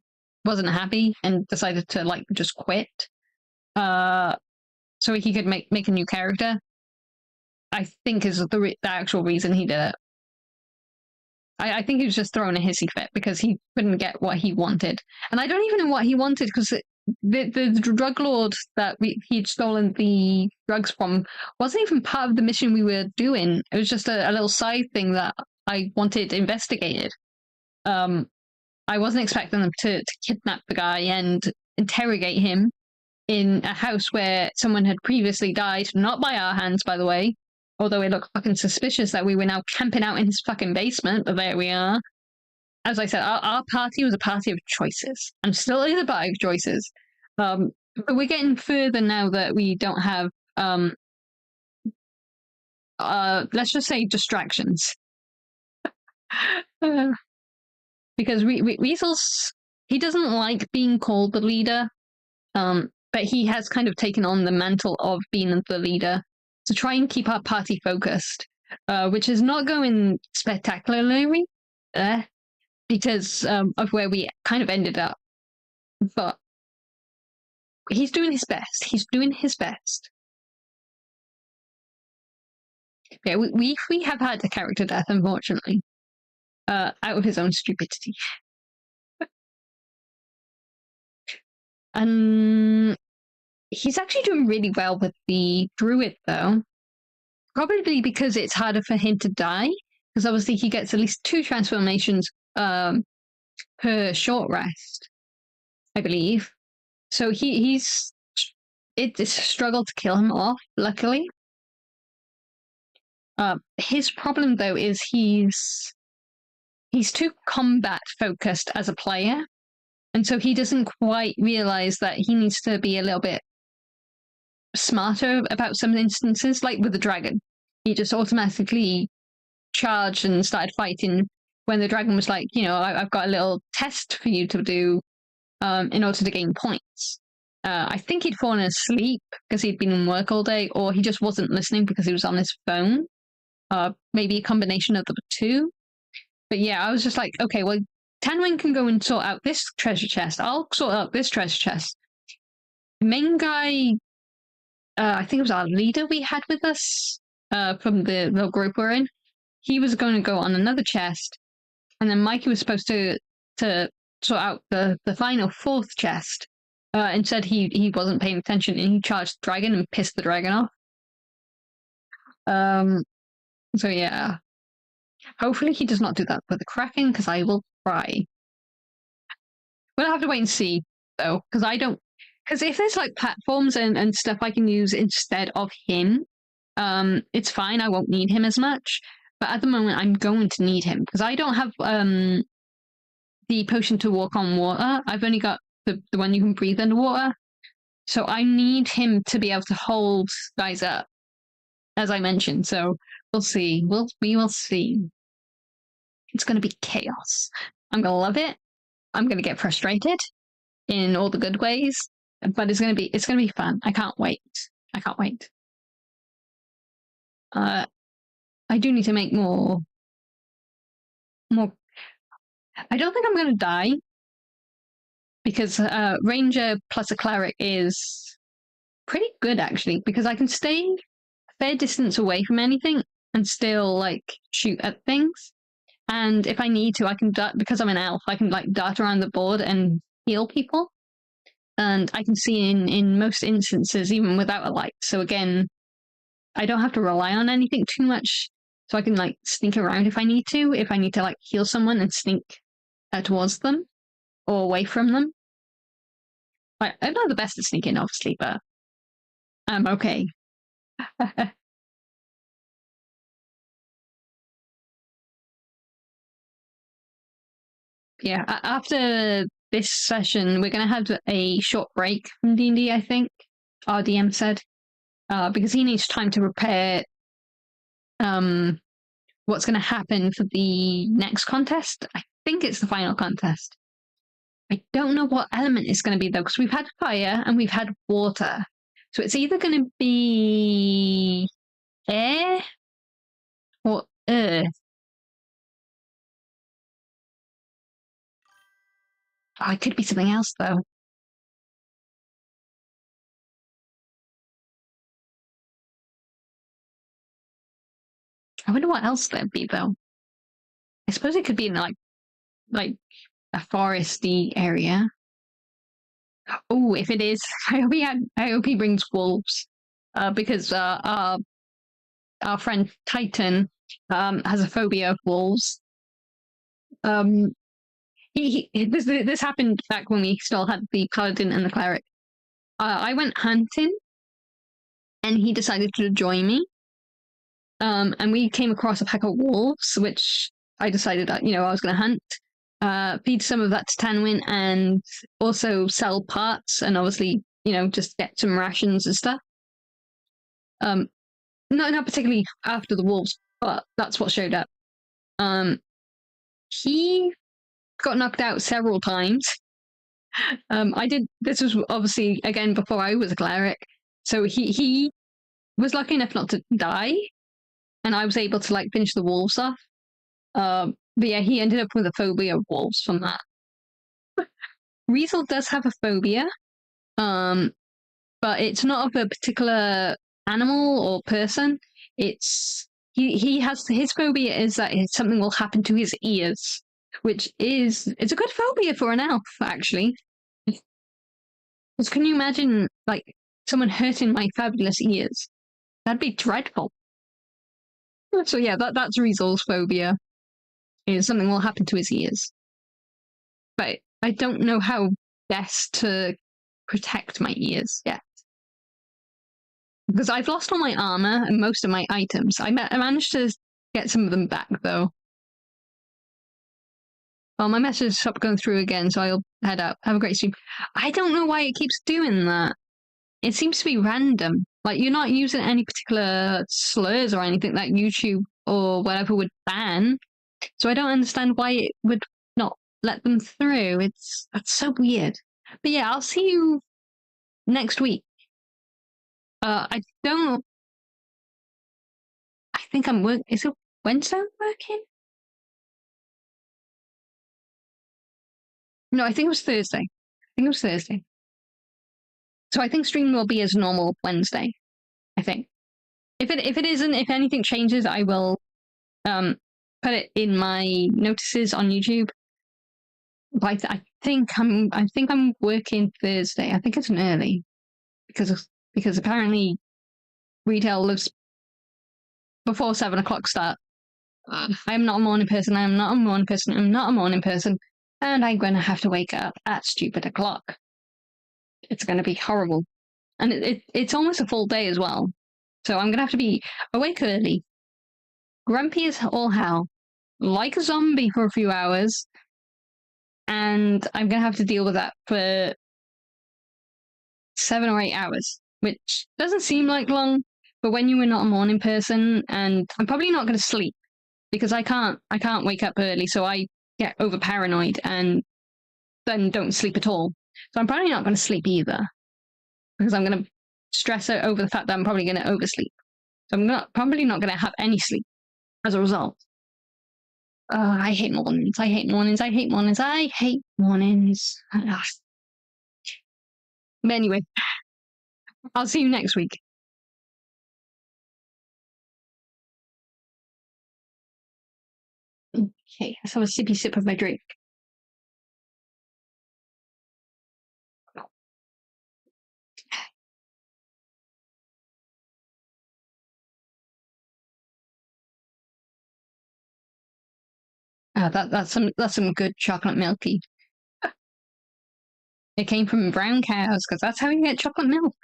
wasn't happy and decided to like just quit so he could make a new character. I think is the actual reason he did it. I think he was just throwing a hissy fit because he couldn't get what he wanted. And I don't even know what he wanted because the drug lord that he'd stolen the drugs from wasn't even part of the mission we were doing. It was just a little side thing that I wanted investigated. I wasn't expecting them to kidnap the guy and interrogate him in a house where someone had previously died, not by our hands, by the way. Although it looked fucking suspicious that we were now camping out in his fucking basement, but there we are. As I said, our party was a party of choices, and still is a party of choices. But we're getting further now that we don't have, let's just say, distractions. Because Riesel's, he doesn't like being called the leader, but he has kind of taken on the mantle of being the leader to try and keep our party focused, which is not going spectacularly because of where we kind of ended up. But he's doing his best. He's doing his best. Yeah, we have had a character death, unfortunately, out of his own stupidity. And he's actually doing really well with the druid, though. Probably because it's harder for him to die, because obviously he gets at least 2 transformations per short rest, I believe. So it's a struggle to kill him off, luckily. His problem, though, is he's too combat focused as a player, and so he doesn't quite realize that he needs to be a little bit smarter about some instances, like with the dragon. He just automatically charged and started fighting when the dragon was like, I've got a little test for you to do in order to gain points. I think he'd fallen asleep because he'd been in work all day, or he just wasn't listening because he was on his phone. Maybe a combination of the two. But yeah, I was just like, okay, well, Tanwin can go and sort out this treasure chest. I'll sort out this treasure chest. The main guy, I think it was our leader we had with us from the little group we're in. He was going to go on another chest, and then Mikey was supposed to sort out the final 4th chest. Instead, he wasn't paying attention, and he charged the dragon and pissed the dragon off. So yeah. Hopefully he does not do that with the Kraken, because I will cry. We'll have to wait and see, though, because I don't... Because if there's, like, platforms and stuff I can use instead of him, it's fine, I won't need him as much. But at the moment, I'm going to need him, because I don't have the potion to walk on water. I've only got the one you can breathe underwater. So I need him to be able to hold guys up, as I mentioned. So we'll see. We will see. It's going to be chaos. I'm going to love it. I'm going to get frustrated in all the good ways, but it's going to be fun. I can't wait. I can't wait. I do need to make more. I don't think I'm going to die, because Ranger plus a Cleric is pretty good, actually, because I can stay a fair distance away from anything and still, like, shoot at things. And if I need to, I can dart, because I'm an elf, I can, like, dart around the board and heal people. And I can see in most instances, even without a light. So again, I don't have to rely on anything too much. So I can, like, sneak around if I need to, like, heal someone and sneak towards them or away from them. I'm not the best at sneaking, obviously, but I'm okay. Yeah, after this session, we're going to have a short break from D&D, I think, our DM said, because he needs time to prepare what's going to happen for the next contest. I think it's the final contest. I don't know what element it's going to be, though, because we've had fire and we've had water. So it's either going to be air or earth. Oh, it could be something else, though. I wonder what else there'd be, though. I suppose it could be in, like a foresty area. Oh, if it is, I hope he brings wolves, because our friend Titan has a phobia of wolves. This happened back when we still had the paladin and the cleric. I went hunting, and he decided to join me. And we came across a pack of wolves, which I decided that I was going to hunt. Feed some of that to Tanwin, and also sell parts, and obviously just get some rations and stuff. Not particularly after the wolves, but that's what showed up. He got knocked out several times. This was obviously again before I was a cleric, so he was lucky enough not to die, and I was able to like finish the wolves off. But yeah, he ended up with a phobia of wolves from that. Riesel does have a phobia, but it's not of a particular animal or person. It's he has his phobia is that something will happen to his ears, which it's a good phobia for an elf, actually. Because can you imagine like someone hurting my fabulous ears? That'd be dreadful. So yeah, that's Riesel's phobia. Is something will happen to his ears. But I don't know how best to protect my ears yet. Because I've lost all my armor and most of my items. I managed to get some of them back, though. Well, my message stopped going through again, so I'll head out. Have a great stream. I don't know why it keeps doing that. It seems to be random. Like, you're not using any particular slurs or anything that YouTube or whatever would ban. So I don't understand why it would not let them through. That's so weird. But yeah, I'll see you next week. I think I'm working. Is it Wednesday I'm working? No, I think it was Thursday. So I think stream will be as normal Wednesday. I think. If it isn't, if anything changes, I will put it in my notices on YouTube. But I think I'm working Thursday. I think it's an early because apparently retail lives before 7 o'clock start. I'm not a morning person. And I'm going to have to wake up at stupid o'clock. It's going to be horrible. And it's almost a full day as well. So I'm going to have to be awake early. Grumpy as all hell. Like a zombie for a few hours. and I'm gonna have to deal with that for 7 or 8 hours, which doesn't seem like long, but when you are not a morning person, and I'm probably not gonna sleep because I can't wake up early, so I get over paranoid and then don't sleep at all. So I'm probably not gonna sleep either because I'm gonna stress out over the fact that I'm probably gonna oversleep. So I'm probably not gonna have any sleep as a result. I hate mornings. I hate mornings. I hate mornings. I hate mornings. But anyway, I'll see you next week. Okay, let's have a sippy sip of my drink. That's some good chocolate milky. It came from brown cows because that's how you get chocolate milk.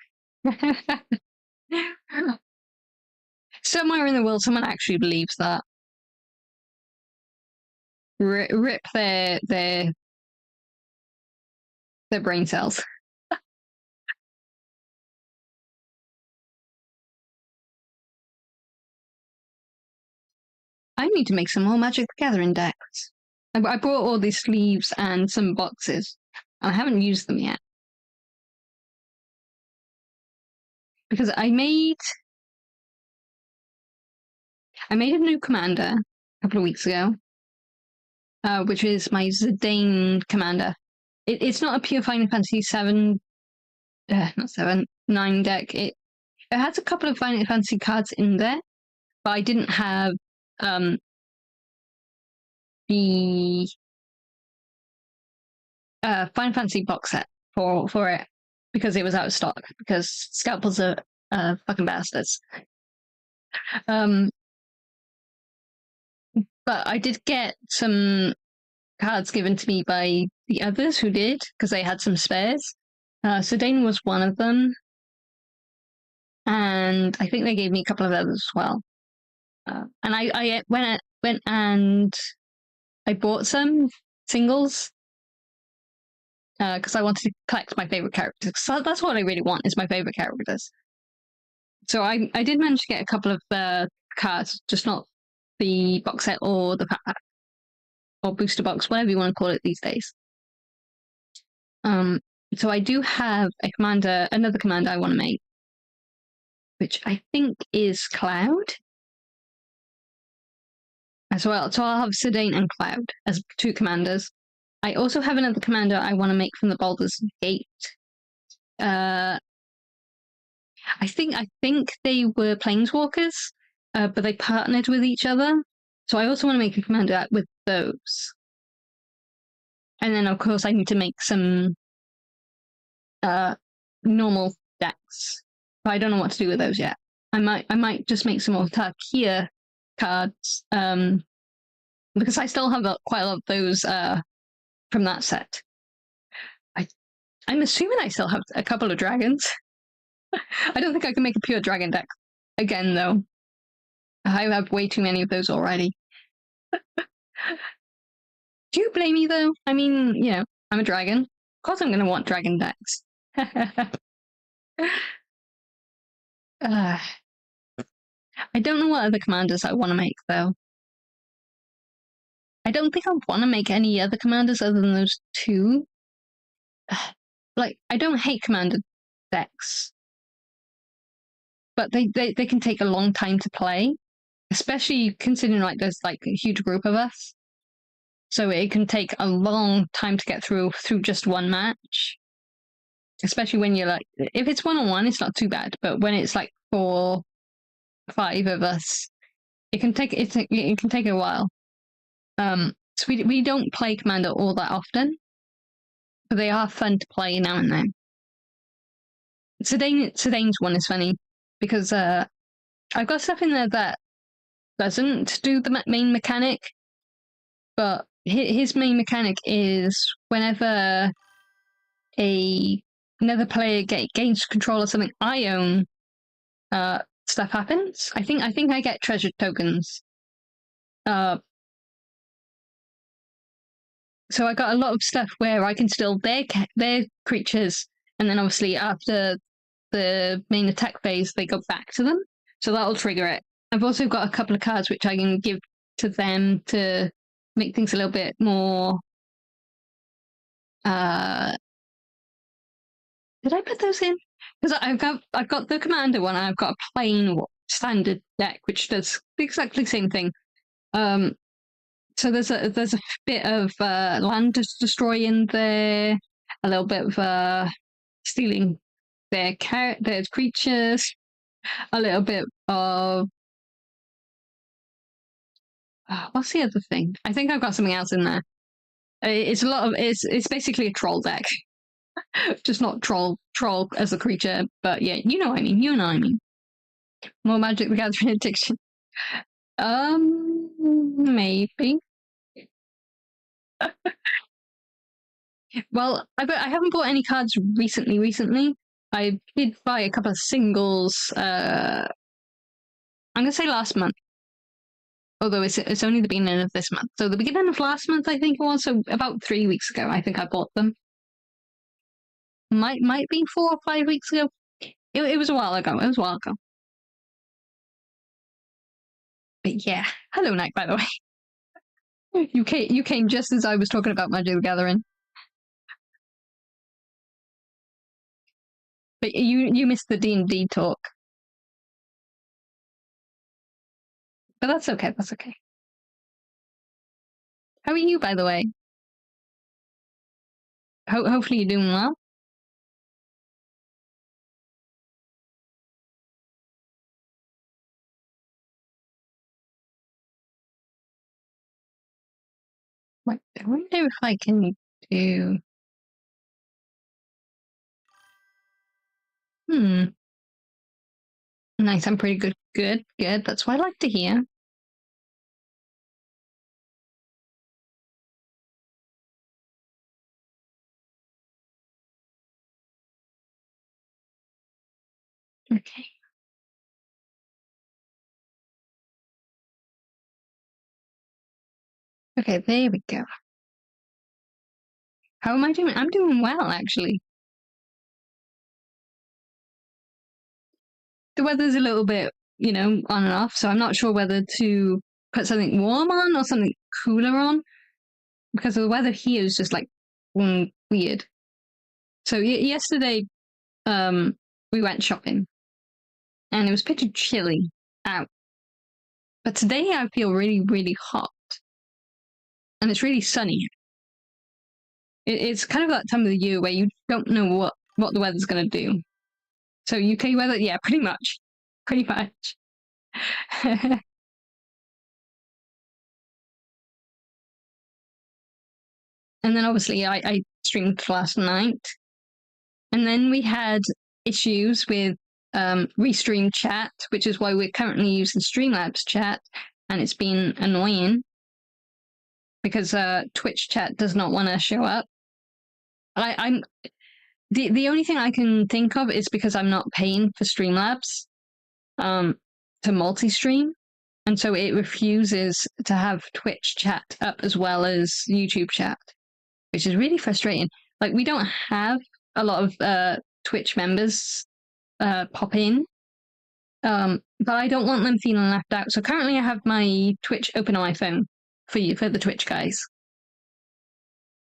Somewhere in the world, someone actually believes that. Rip their brain cells. I need to make some more Magic the Gathering decks. I bought all these sleeves and some boxes. I haven't used them yet. Because I made a new commander a couple of weeks ago, which is my Zidane commander. It's not a pure Final Fantasy 9 deck. It has a couple of Final Fantasy cards in there, but I didn't have the Final Fantasy box set for it because it was out of stock, because scalpels are fucking bastards. But I did get some cards given to me by the others who did, because they had some spares. Zidane was one of them, and I think they gave me a couple of others as well. And I went and I bought some singles because I wanted to collect my favorite characters. So that's what I really want, is my favorite characters. So I did manage to get a couple of cards, just not the box set or the pack or booster box, whatever you want to call it these days. So I do have another commander I want to make, which I think is Cloud as well. So I'll have Zidane and Cloud as 2 commanders. I also have another commander I want to make from the Baldur's Gate. I think they were planeswalkers, but they partnered with each other. So I also want to make a commander with those. And then, of course, I need to make some normal decks, but I don't know what to do with those yet. I might just make some more Tarkia cards, because I still have quite a lot of those from that set. I'm assuming I still have a couple of dragons. I don't think I can make a pure dragon deck again, though. I have way too many of those already. Do you blame me, though? I mean, you know, I'm a dragon. Of course I'm going to want dragon decks. I don't know what other commanders I want to make, though. I don't think I want to make any other commanders other than those 2. Like, I don't hate commander decks, but they can take a long time to play, especially considering like there's like a huge group of us. So it can take a long time to get through just one match. Especially when you're like, if it's 1-on-1, it's not too bad. But when it's like 4, 5 of us, it can take a while. So we don't play Commander all that often, but they are fun to play now and then. Zidane's one is funny because I've got stuff in there that doesn't do the main mechanic, but his main mechanic is whenever another player gains control of something I own, stuff happens. I think I get treasure tokens. So I got a lot of stuff where I can steal their creatures, and then obviously after the main attack phase, they go back to them. So that'll trigger it. I've also got a couple of cards which I can give to them to make things a little bit more. Did I put those in? Because I've got the commander one, and I've got a plain standard deck which does exactly the same thing. So there's a bit of land to destroy in there, a little bit of stealing their creatures, a little bit of what's the other thing? I think I've got something else in there. It's a lot of it's basically a troll deck, just not troll as a creature, but yeah, you know what I mean. You know what I mean. More Magic the Gathering addiction. Maybe. Well, I haven't bought any cards recently. I did buy a couple of singles. I'm gonna say last month, although it's only the beginning of this month. So the beginning of last month, I think it was. So about 3 weeks ago, I think I bought them. Might be 4 or 5 weeks ago. It was a while ago. It was a while ago. But yeah, hello Night, by the way. You came just as I was talking about Magic the Gathering. But you missed the D&D talk. But that's okay. That's okay. How are you, by the way? Hopefully you're doing well. Wait, I wonder if I can do. Nice. I'm pretty good. Good. That's what I like to hear. Okay. Okay, there we go. How am I doing? I'm doing well, actually. The weather's a little bit, on and off, so I'm not sure whether to put something warm on or something cooler on, because the weather here is just like weird. So yesterday, we went shopping, and it was pretty chilly out. But today I feel really, really hot, and it's really sunny. It's kind of that time of the year where you don't know what the weather's going to do. So UK weather, yeah, pretty much. And then obviously I streamed last night. And then we had issues with restream chat, which is why we're currently using Streamlabs chat, and it's been annoying because Twitch chat does not want to show up. I'm the only thing I can think of is because I'm not paying for Streamlabs to multi-stream, and so it refuses to have Twitch chat up as well as YouTube chat, which is really frustrating. Like, we don't have a lot of Twitch members pop in, but I don't want them feeling left out. So currently I have my Twitch open on my phone for the Twitch guys,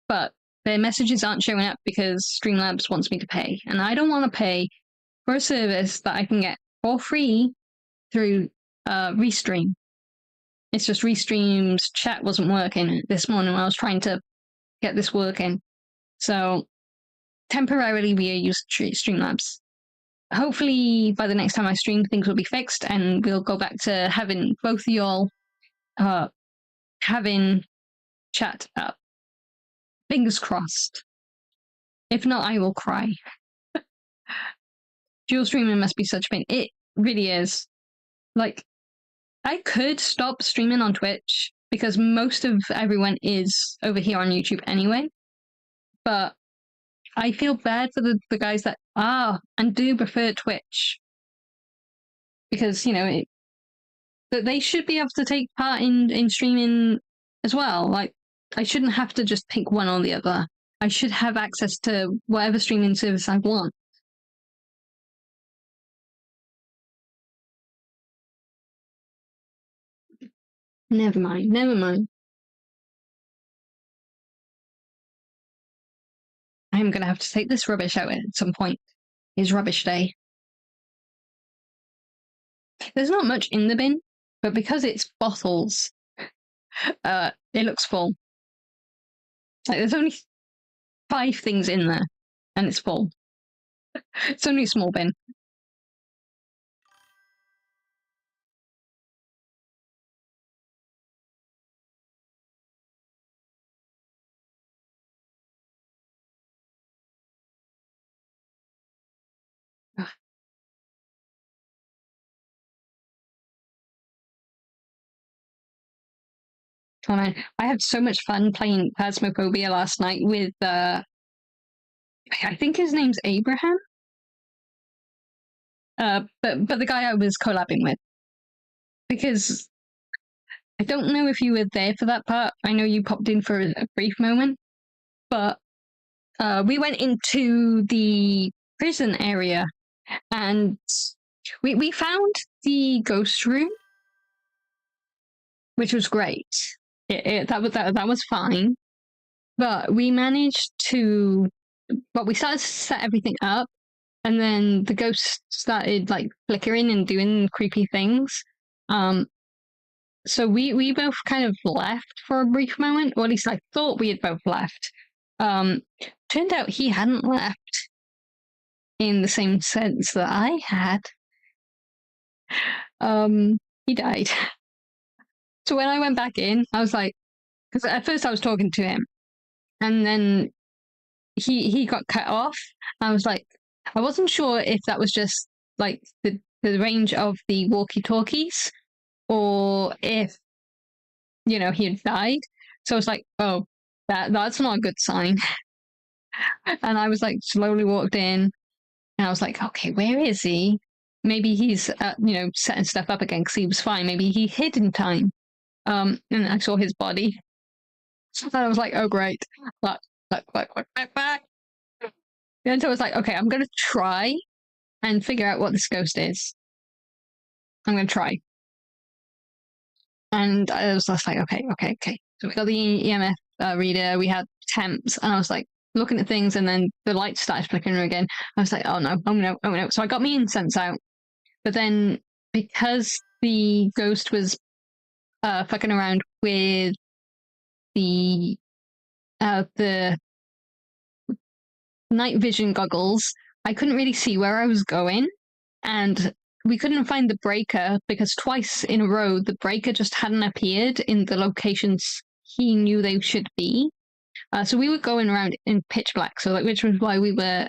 but their messages aren't showing up because Streamlabs wants me to pay, and I don't want to pay for a service that I can get for free through Restream. It's just Restream's chat wasn't working this morning when I was trying to get this working. So temporarily we are using Streamlabs. Hopefully by the next time I stream, things will be fixed and we'll go back to having both of y'all having chat up. Fingers crossed. If not, I will cry. Dual streaming must be such a pain. It really is. Like, I could stop streaming on Twitch because most of everyone is over here on YouTube anyway. But I feel bad for the guys that are and do prefer Twitch. Because, that they should be able to take part in streaming as well. Like, I shouldn't have to just pick one or the other. I should have access to whatever streaming service I want. Never mind, never mind. I'm gonna have to take this rubbish out at some point. It's rubbish day. There's not much in the bin, but because it's bottles, it looks full. Like, there's only 5 things in there, and it's full. It's only a small bin. Oh man, I had so much fun playing Phasmophobia last night with, I think his name's Abraham. But the guy I was collabing with. Because I don't know if you were there for that part. I know you popped in for a brief moment. But we went into the prison area and we found the ghost room, which was great. That was fine. But we managed to, well, we started to set everything up, and then the ghost started like flickering and doing creepy things. So we both kind of left for a brief moment, or at least I thought we had both left. Turned out he hadn't left in the same sense that I had. He died. So when I went back in, I was like, because at first I was talking to him, and then he got cut off. I was like, I wasn't sure if that was just like the range of the walkie-talkies, or if he had died. So I was like, oh, that's not a good sign. And I was like, slowly walked in, and I was like, okay, where is he? Maybe he's setting stuff up again because he was fine. Maybe he hid in time. And I saw his body. So I was like, oh great, back. And so I was like, okay, I'm gonna try and figure out what this ghost is. I'm gonna try. And I was just like, okay. So we got the EMF reader, we had temps, and I was like looking at things, and then the lights started flickering again. I was like, oh no. So I got my incense out, but then because the ghost was fucking around with the night vision goggles, I couldn't really see where I was going, and we couldn't find the breaker because twice in a row the breaker just hadn't appeared in the locations he knew they should be. So we were going around in pitch black, so which was why we were,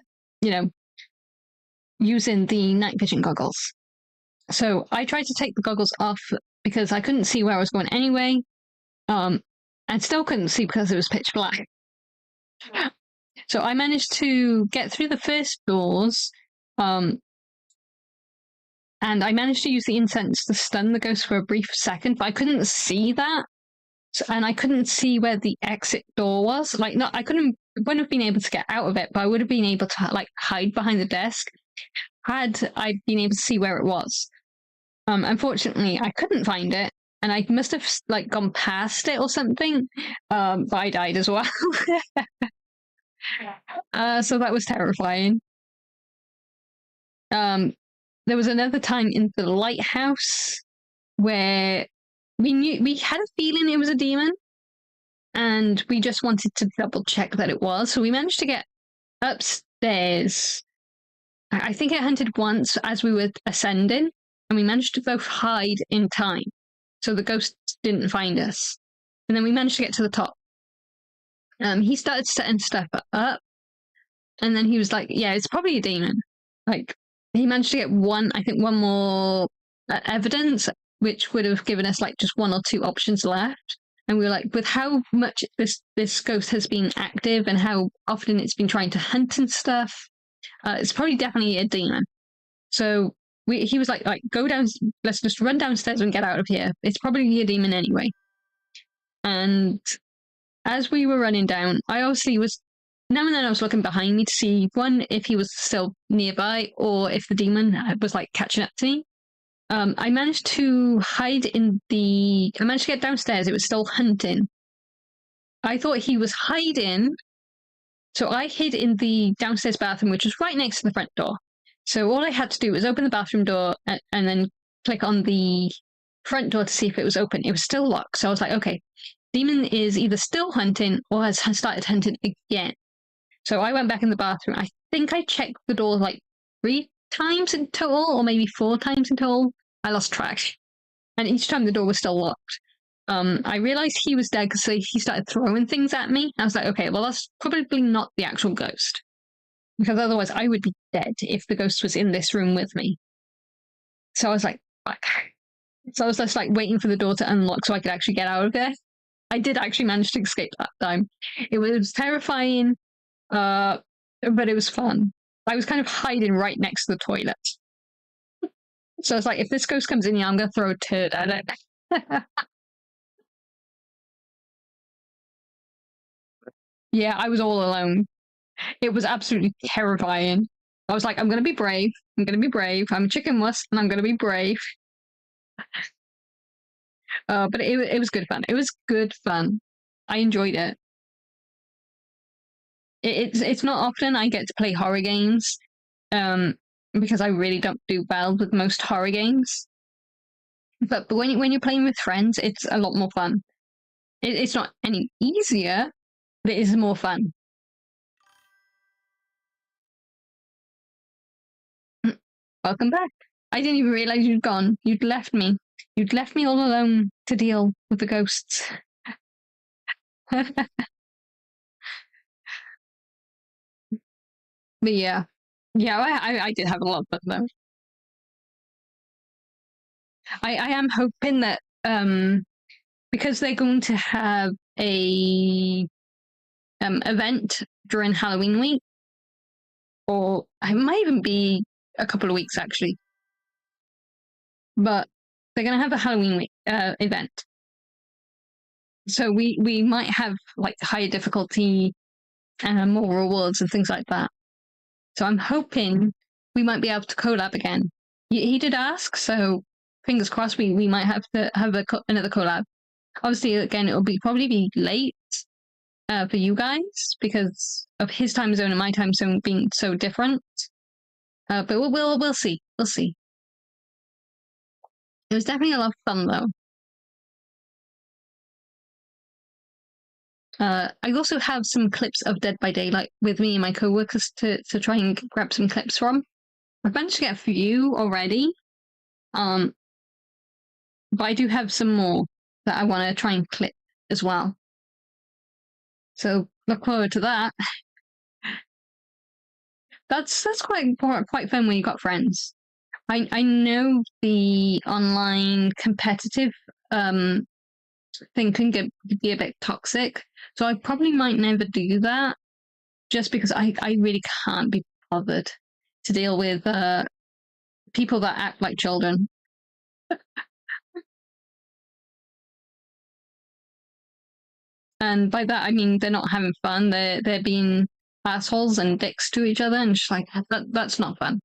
using the night vision goggles. So I tried to take the goggles off because I couldn't see where I was going anyway. And still couldn't see because it was pitch black. So I managed to get through the first doors, and I managed to use the incense to stun the ghost for a brief second, but I couldn't see that. And I couldn't see where the exit door was. Like, no, wouldn't have been able to get out of it, but I would have been able to like hide behind the desk had I been able to see where it was. Unfortunately, I couldn't find it, and I must have like gone past it or something. But I died as well. So that was terrifying. There was another time in the lighthouse where we had a feeling it was a demon, and we just wanted to double check that it was. So we managed to get upstairs. I think it hunted once as we were ascending, and we managed to both hide in time, so the ghost didn't find us. And then we managed to get to the top. He started setting stuff up, and then he was like, yeah, it's probably a demon. Like, he managed to get one more evidence, which would have given us like just 1 or 2 options left. And we were like, with how much this ghost has been active and how often it's been trying to hunt and stuff, it's probably definitely a demon. So he was like, go down, let's just run downstairs and get out of here. It's probably a demon anyway. And as we were running down, I obviously was now and then I was looking behind me to see one if he was still nearby or if the demon was like catching up to me. I managed to hide in the. I managed to get downstairs. It was still hunting. I thought he was hiding, so I hid in the downstairs bathroom, which was right next to the front door. So all I had to do was open the bathroom door and then click on the front door to see if it was open. It was still locked. So I was like, okay, demon is either still hunting or has started hunting again. So I went back in the bathroom. I think I checked the door like 3 times in total, or maybe 4 times in total. I lost track. And each time the door was still locked. I realized he was dead because he started throwing things at me. I was like, okay, well, that's probably not the actual ghost. Because otherwise I would be dead if the ghost was in this room with me. So I was like, fuck. So I was just like waiting for the door to unlock so I could actually get out of there. I did actually manage to escape that time. It was terrifying, but it was fun. I was kind of hiding right next to the toilet. So I was like, if this ghost comes in here, I'm going to throw a turd at it. Yeah, I was all alone. It was absolutely terrifying. I was like, I'm going to be brave. I'm going to be brave. I'm a chicken wuss, and I'm going to be brave. But it was good fun. It was good fun. I enjoyed it. It's not often I get to play horror games, because I really don't do well with most horror games. But when you're playing with friends, it's a lot more fun. It's not any easier, but it is more fun. Welcome back. I didn't even realize you'd gone. You'd left me. You'd left me all alone to deal with the ghosts. But yeah. Yeah, I did have a lot of fun though. I am hoping that because they're going to have a event during Halloween week, or it might even be a couple of weeks actually. But they're going to have a Halloween week event, so we might have like higher difficulty and more rewards and things like that. So I'm hoping we might be able to collab again. He did ask, so fingers crossed we might have to have another collab. Obviously, again, it'll probably be late for you guys because of his time zone and my time zone being so different. But we'll see. We'll see. It was definitely a lot of fun though. I also have some clips of Dead by Daylight with me and my coworkers to try and grab some clips from. I've managed to get a few already, but I do have some more that I want to try and clip as well. So look forward to that. That's quite fun when you've got friends. I know the online competitive thing can be a bit toxic, so I probably might never do that, just because I really can't be bothered to deal with people that act like children. And by that I mean they're not having fun. They're being assholes and dicks to each other, and just like that's not fun.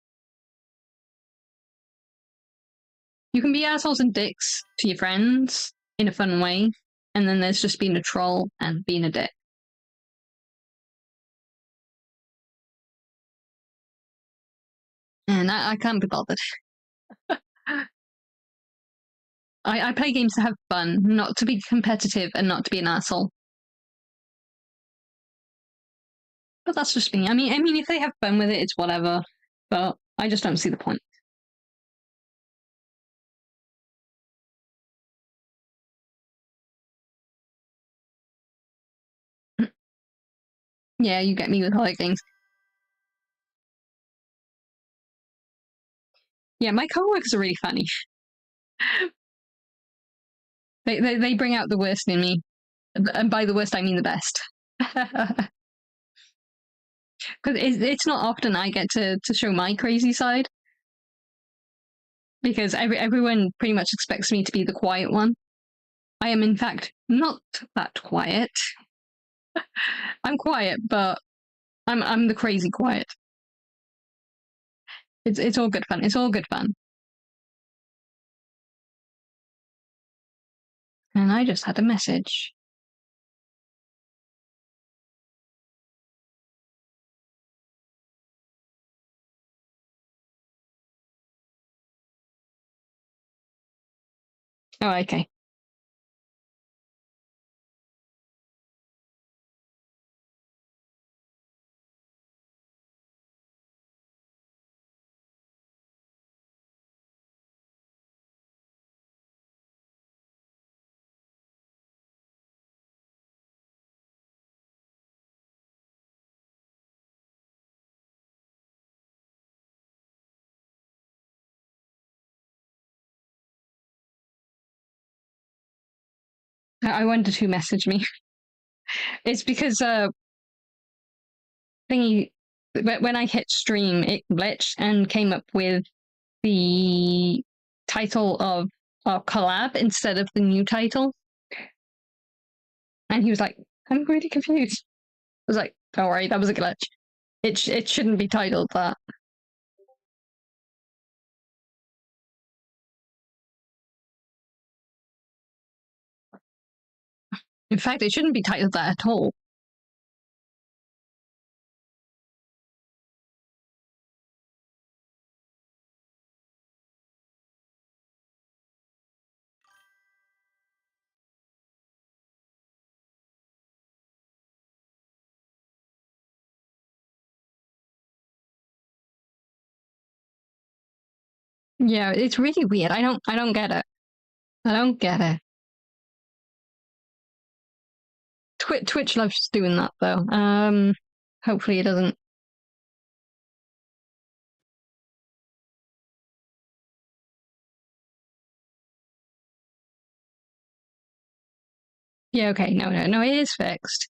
You can be assholes and dicks to your friends in a fun way, and then there's just being a troll and being a dick. And I can't be bothered. I play games to have fun, not to be competitive and not to be an asshole. But that's just me. I mean, if they have fun with it, it's whatever. But I just don't see the point. Yeah, you get me with horror games. Yeah, my coworkers are really funny. They bring out the worst in me, and by the worst I mean the best. Because it's not often I get to show my crazy side. Because everyone pretty much expects me to be the quiet one. I am, in fact, not that quiet. I'm quiet, but I'm the crazy quiet. It's all good fun. It's all good fun. And I just had a message. Oh, okay. I wondered who messaged me. It's because thingy when I hit stream, it glitched and came up with the title of our collab instead of the new title. And he was like, "I'm really confused." I was like, "Don't worry, that was a glitch. It shouldn't be titled that." In fact, it shouldn't be titled that at all. Yeah, it's really weird. I don't get it. I don't get it. Twitch loves doing that though. Hopefully it doesn't. Yeah, okay, no, it is fixed.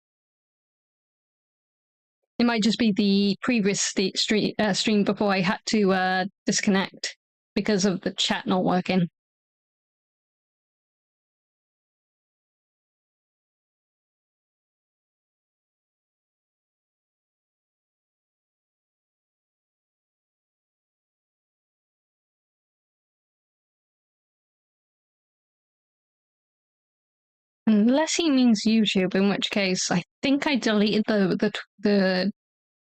It might just be the previous stream before I had to disconnect because of the chat not working. Unless he means YouTube, in which case I think I deleted the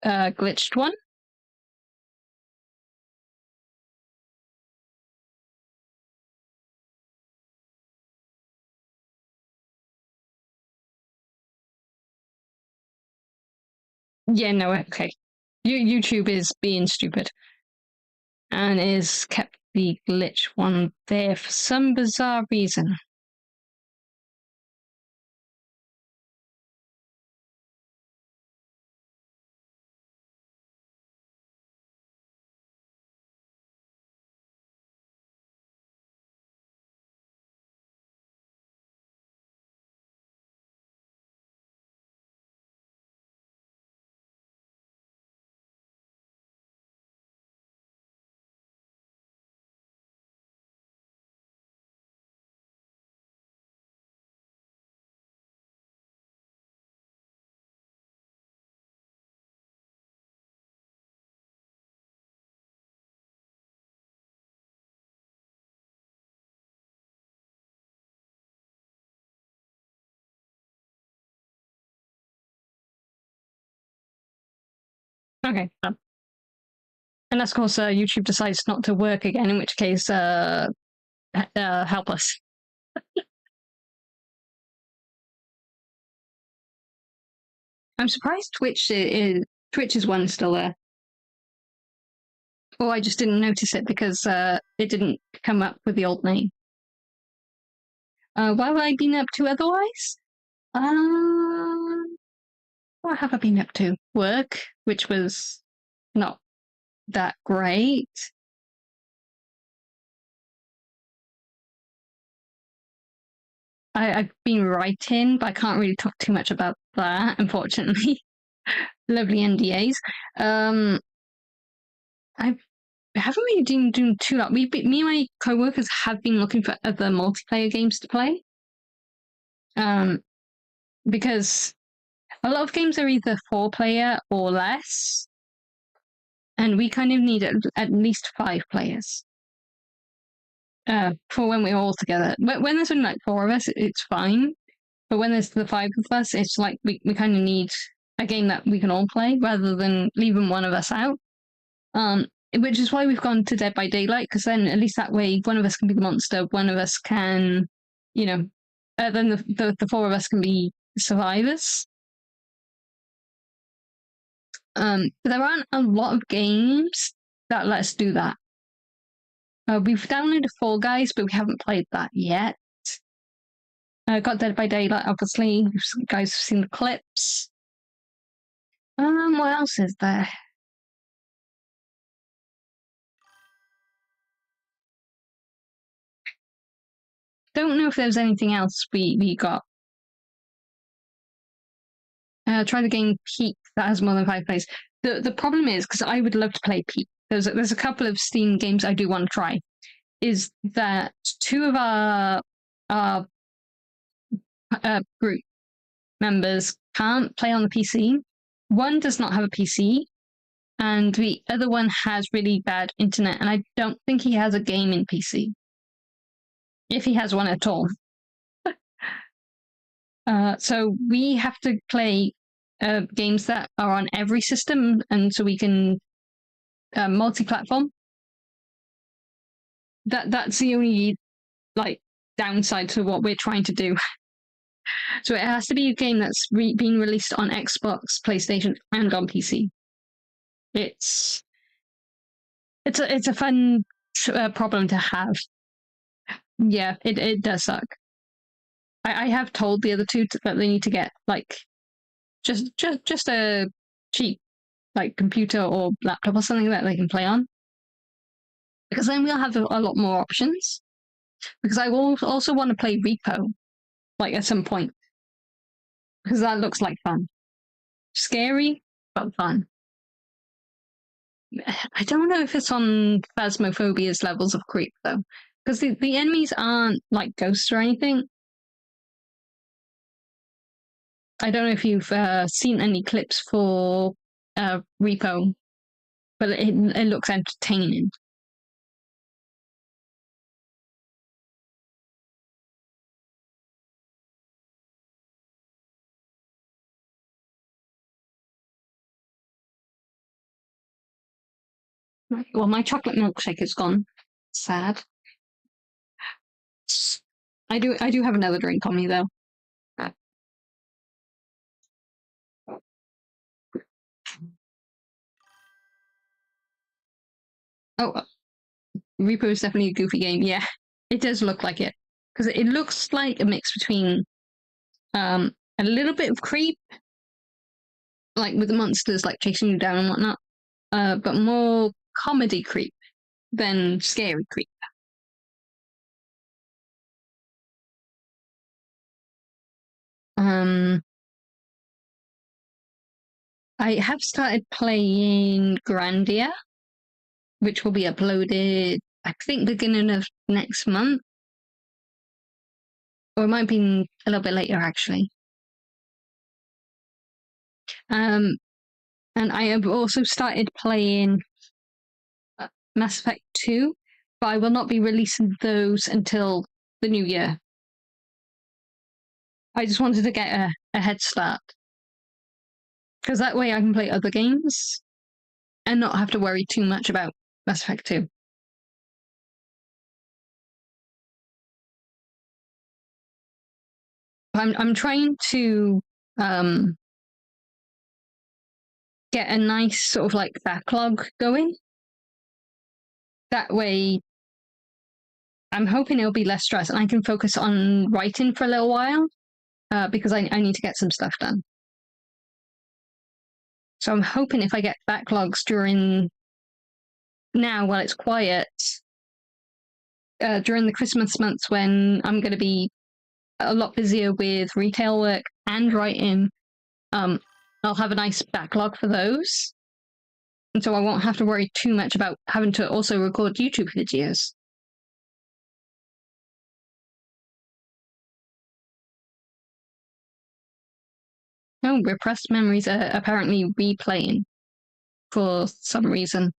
glitched one. Yeah, no, okay. YouTube is being stupid and is kept the glitch one there for some bizarre reason. Okay. Unless, of course, YouTube decides not to work again, in which case, help us. I'm surprised Twitch's one still there. Or I just didn't notice it because it didn't come up with the old name. What have I been up to otherwise? What have I been up to? Work, which was not that great. I've been writing, but I can't really talk too much about that, unfortunately. Lovely NDAs. I haven't really been doing too lot. Me and my co-workers have been looking for other multiplayer games to play. Because a lot of games are either 4-player or less, and we kind of need at least 5 players for when we're all together. When there's only like 4 of us, it's fine. But when there's the 5 of us, it's like we kind of need a game that we can all play rather than leaving one of us out. Which is why we've gone to Dead by Daylight, because then at least that way one of us can be the monster, one of us can, then the 4 of us can be survivors. But there aren't a lot of games that let us do that. We've downloaded Fall Guys, but we haven't played that yet. Got Dead by Daylight, obviously. You guys have seen the clips. What else is there? Don't know if there's anything else we got. Try the game Peak that has more than 5 players. The problem is, because I would love to play Peak, there's a couple of Steam games I do want to try, is that 2 of our group members can't play on the PC. One does not have a PC, and the other one has really bad internet, and I don't think he has a gaming PC. If he has one at all. So we have to play games that are on every system, and so we can multi-platform. That's the only downside to what we're trying to do. So it has to be a game that's being released on Xbox, PlayStation, and on PC. It's a fun problem to have. Yeah, it does suck. I have told the other 2 that they need to get just a cheap computer or laptop or something that they can play on, because then we'll have a lot more options. Because I will also want to play Repo at some point, because that looks like fun. Scary, but fun. I don't know if it's on Phasmophobia's levels of creep though, because the enemies aren't like ghosts or anything. I don't know if you've seen any clips for Repo, but it looks entertaining. Well, my chocolate milkshake is gone. Sad. I do have another drink on me though. Oh, Repo is definitely a goofy game. Yeah, it does look like it, because it looks like a mix between a little bit of creep, with the monsters chasing you down and whatnot, but more comedy creep than scary creep. I have started playing Grandia, which will be uploaded, I think, beginning of next month. Or it might be a little bit later, actually. And I have also started playing Mass Effect 2, but I will not be releasing those until the new year. I just wanted to get a head start, because that way I can play other games and not have to worry too much about Mass Effect 2. I'm trying to get a nice sort of backlog going. That way, I'm hoping it'll be less stress and I can focus on writing for a little while, because I need to get some stuff done. So I'm hoping if I get backlogs during now while it's quiet, during the Christmas months when I'm going to be a lot busier with retail work and writing, I'll have a nice backlog for those. And so I won't have to worry too much about having to also record YouTube videos. Oh, repressed memories are apparently replaying for some reason.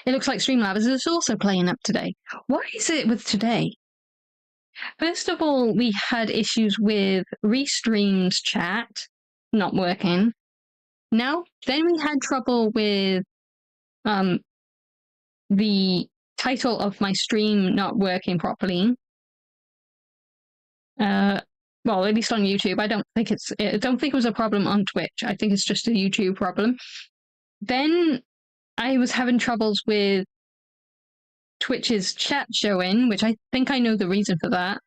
It looks like Streamlabs is also playing up today. What is it with today? First of all, we had issues with Restream's chat not working. Then we had trouble with the title of my stream not working properly. Well, at least on YouTube. I don't think it was a problem on Twitch. I think it's just a YouTube problem. Then I was having troubles with Twitch's chat showing, which I think I know the reason for that.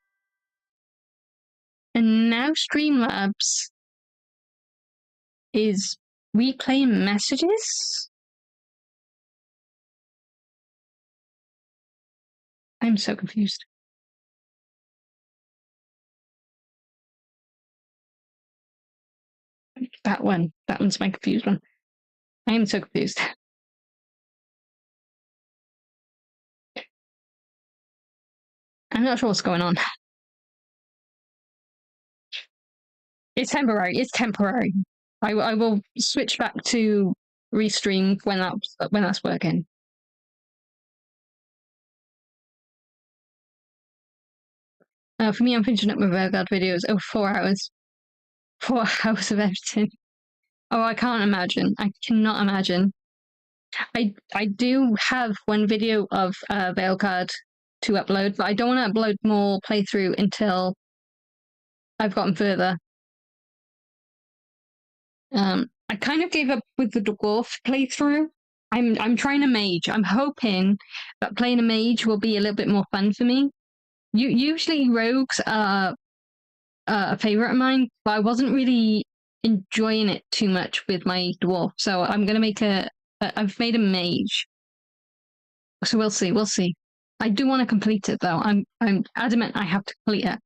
And now Streamlabs is replaying messages? I'm so confused. That one's my confused one. I am so confused. I'm not sure what's going on. It's temporary. I will switch back to Restream when that's working. For me, I'm finishing up my Vanguard videos. 4 hours. 4 hours of editing. Oh, I can't imagine. I cannot imagine. I do have one video of Veilguard to upload, but I don't want to upload more playthrough until I've gotten further. I kind of gave up with the dwarf playthrough. I'm trying a mage. I'm hoping that playing a mage will be a little bit more fun for me. Usually rogues are a favorite of mine, but I wasn't really enjoying it too much with my dwarf. So I'm gonna make I've made a mage. So we'll see. I do want to complete it though. I'm adamant I have to complete it.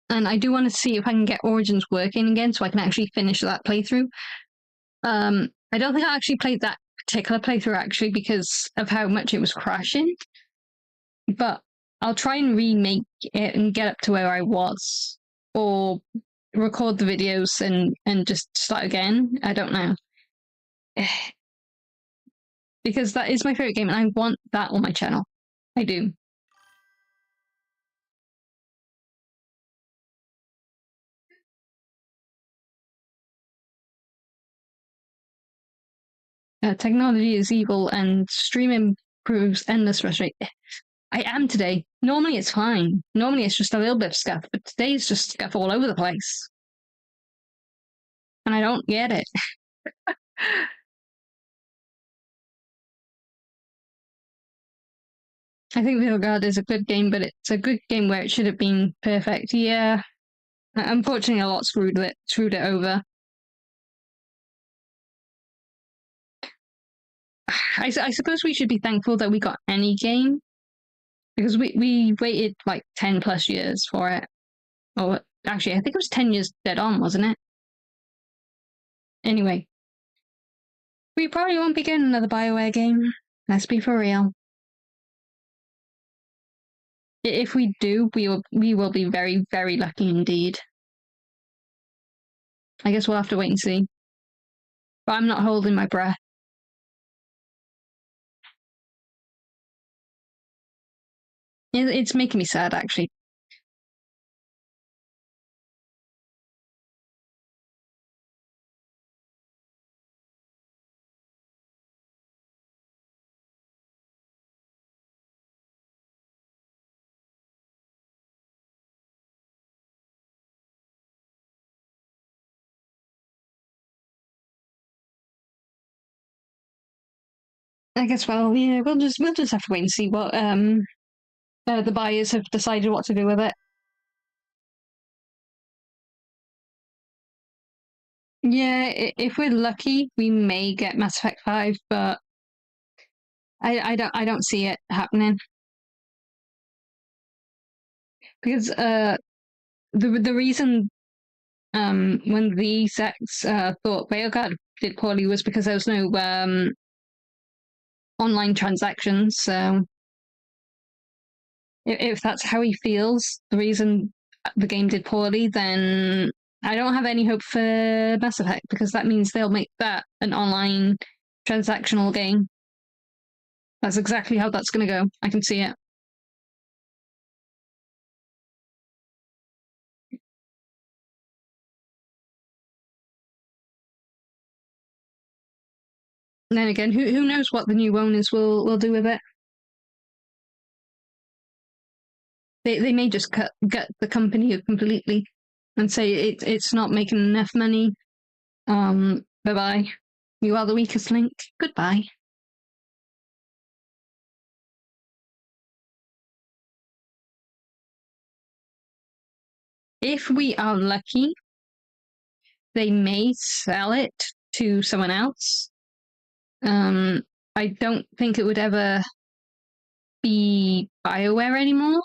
And I do want to see if I can get Origins working again so I can actually finish that playthrough. I don't think I actually played that particular playthrough actually because of how much it was crashing. But I'll try and remake it and get up to where I was. Or record the videos and just start again. I don't know. Because that is my favorite game and I want that on my channel. I do. Technology is evil and streaming proves endless frustration. I am today. Normally it's fine. Normally it's just a little bit of scuff, but today's just scuff all over the place. And I don't get it. I think Veilguard is a good game, but it's a good game where it should have been perfect. Yeah. Unfortunately, a lot screwed it over. I suppose we should be thankful that we got any game because we waited like 10 plus years for it. Or actually, I think it was 10 years dead on, wasn't it? Anyway, we probably won't be getting another BioWare game. Let's be for real. If we do, we will be very, very lucky indeed. I guess we'll have to wait and see. But I'm not holding my breath. It's making me sad, actually. I guess yeah, we'll just have to wait and see what the buyers have decided what to do with it. Yeah, if we're lucky, we may get Mass Effect 5, but I don't see it happening. Because the reason when the execs thought Railguard did poorly was because there was no online transactions. So if that's how he feels, the reason the game did poorly, then I don't have any hope for Mass Effect, because that means they'll make that an online transactional game. That's exactly how that's going to go. I can see it. And then again, who knows what the new owners will do with it? They may just gut the company completely and say it's not making enough money. Bye bye. You are the weakest link. Goodbye. If we are lucky, they may sell it to someone else. I don't think it would ever be BioWare anymore.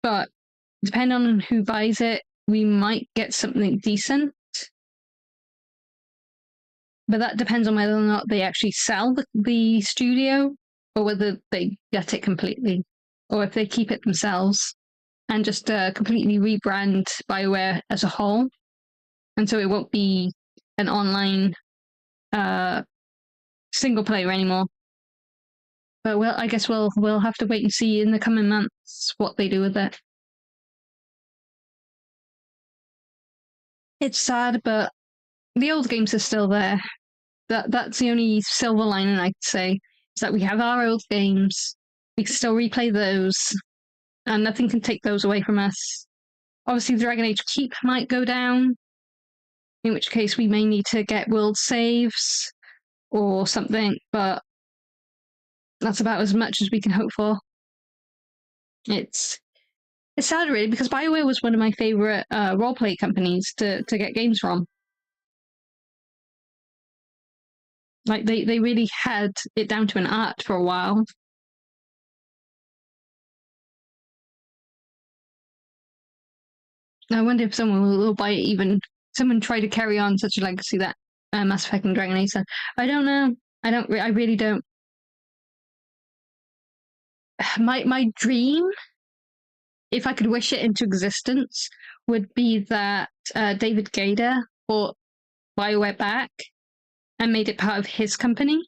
But depending on who buys it, we might get something decent. But that depends on whether or not they actually sell the studio, or whether they get it completely, or if they keep it themselves and just completely rebrand BioWare as a whole. And so it won't be an online single player anymore. But I guess we'll have to wait and see in the coming months what they do with it. It's sad, but the old games are still there. That's the only silver lining I'd say, is that we have our old games. We can still replay those, and nothing can take those away from us. Obviously, the Dragon Age Keep might go down, in which case we may need to get world saves or something, but that's about as much as we can hope for. It's sad, really, because BioWare was one of my favorite roleplay companies to get games from. Like, they really had it down to an art for a while. I wonder if someone will buy it, even someone try to carry on such a legacy that Mass Effect and Dragon Age. I don't know. I really don't. My dream, if I could wish it into existence, would be that David Gaider bought BioWare back and made it part of his company.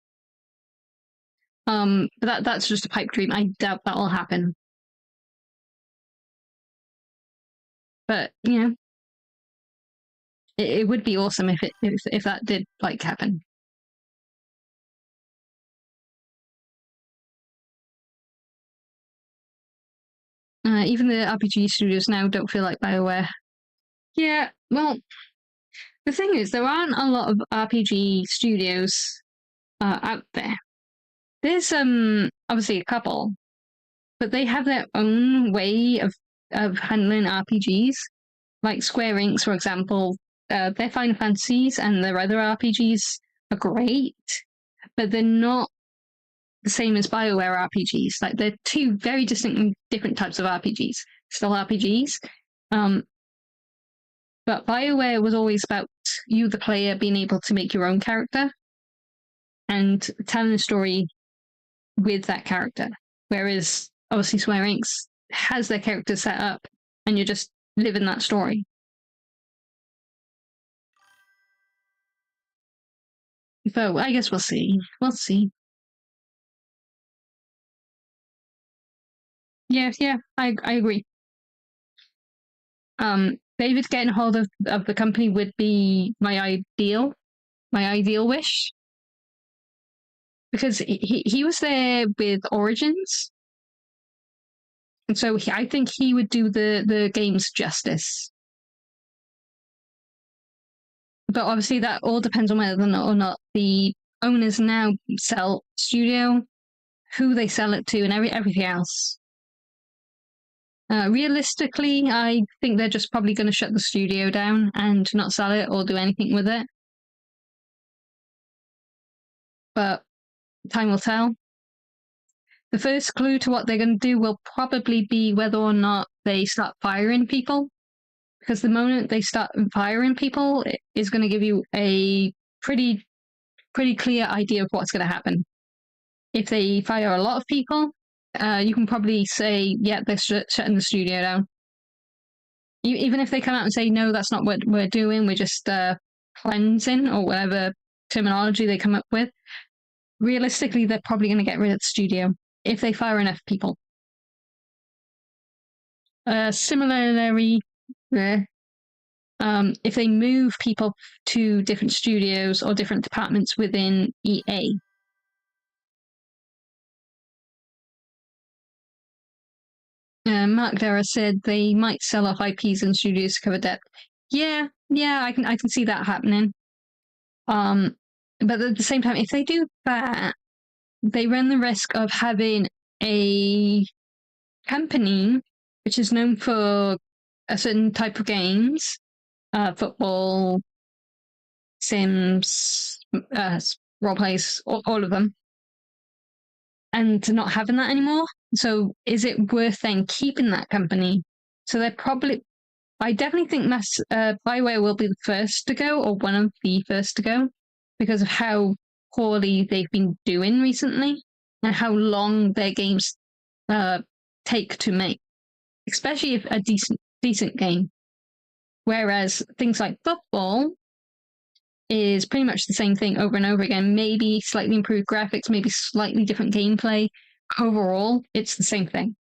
But that's just a pipe dream. I doubt that will happen. But you know, it would be awesome if that did happen. Even the RPG studios now don't feel like BioWare. Yeah, well, the thing is, there aren't a lot of RPG studios out there. There's obviously a couple, but they have their own way of handling RPGs. Like Square Enix, for example, their Final Fantasies and their other RPGs are great, but they're not the same as BioWare RPGs. Like, they're two very distinct, different types of RPGs. Still RPGs. But BioWare was always about you, the player, being able to make your own character and telling a story with that character. Whereas, obviously, Square Enix has their character set up and you're just living that story. So I guess we'll see. We'll see. Yeah, I agree. David getting hold of the company would be my ideal wish, because he was there with Origins, and so I think he would do the games justice. But obviously, that all depends on whether or not the owners now sell studio, who they sell it to, and everything else. Realistically, I think they're just probably going to shut the studio down and not sell it or do anything with it. But time will tell. the first clue to what they're going to do will probably be whether or not they start firing people. Because the moment they start firing people, it is going to give you a pretty clear idea of what's going to happen. If they fire a lot of people, you can probably say, yeah, they're shutting the studio down. Even if they come out and say, no, that's not what we're doing, we're just cleansing, or whatever terminology they come up with, realistically, they're probably going to get rid of the studio if they fire enough people. Similarly, if they move people to different studios or different departments within EA. Mark Vera said they might sell off IPs and studios to cover debt. Yeah, I can see that happening. But at the same time, if they do that, they run the risk of having a company which is known for a certain type of games, football, Sims, role plays, all of them, and not having that anymore. So is it worth then keeping that company? So they're probably, I definitely think Bioware will be the first to go, or one of the first to go, because of how poorly they've been doing recently and how long their games take to make, especially if a decent game. Whereas things like football is pretty much the same thing over and over again, maybe slightly improved graphics, maybe slightly different gameplay. Overall, it's the same thing.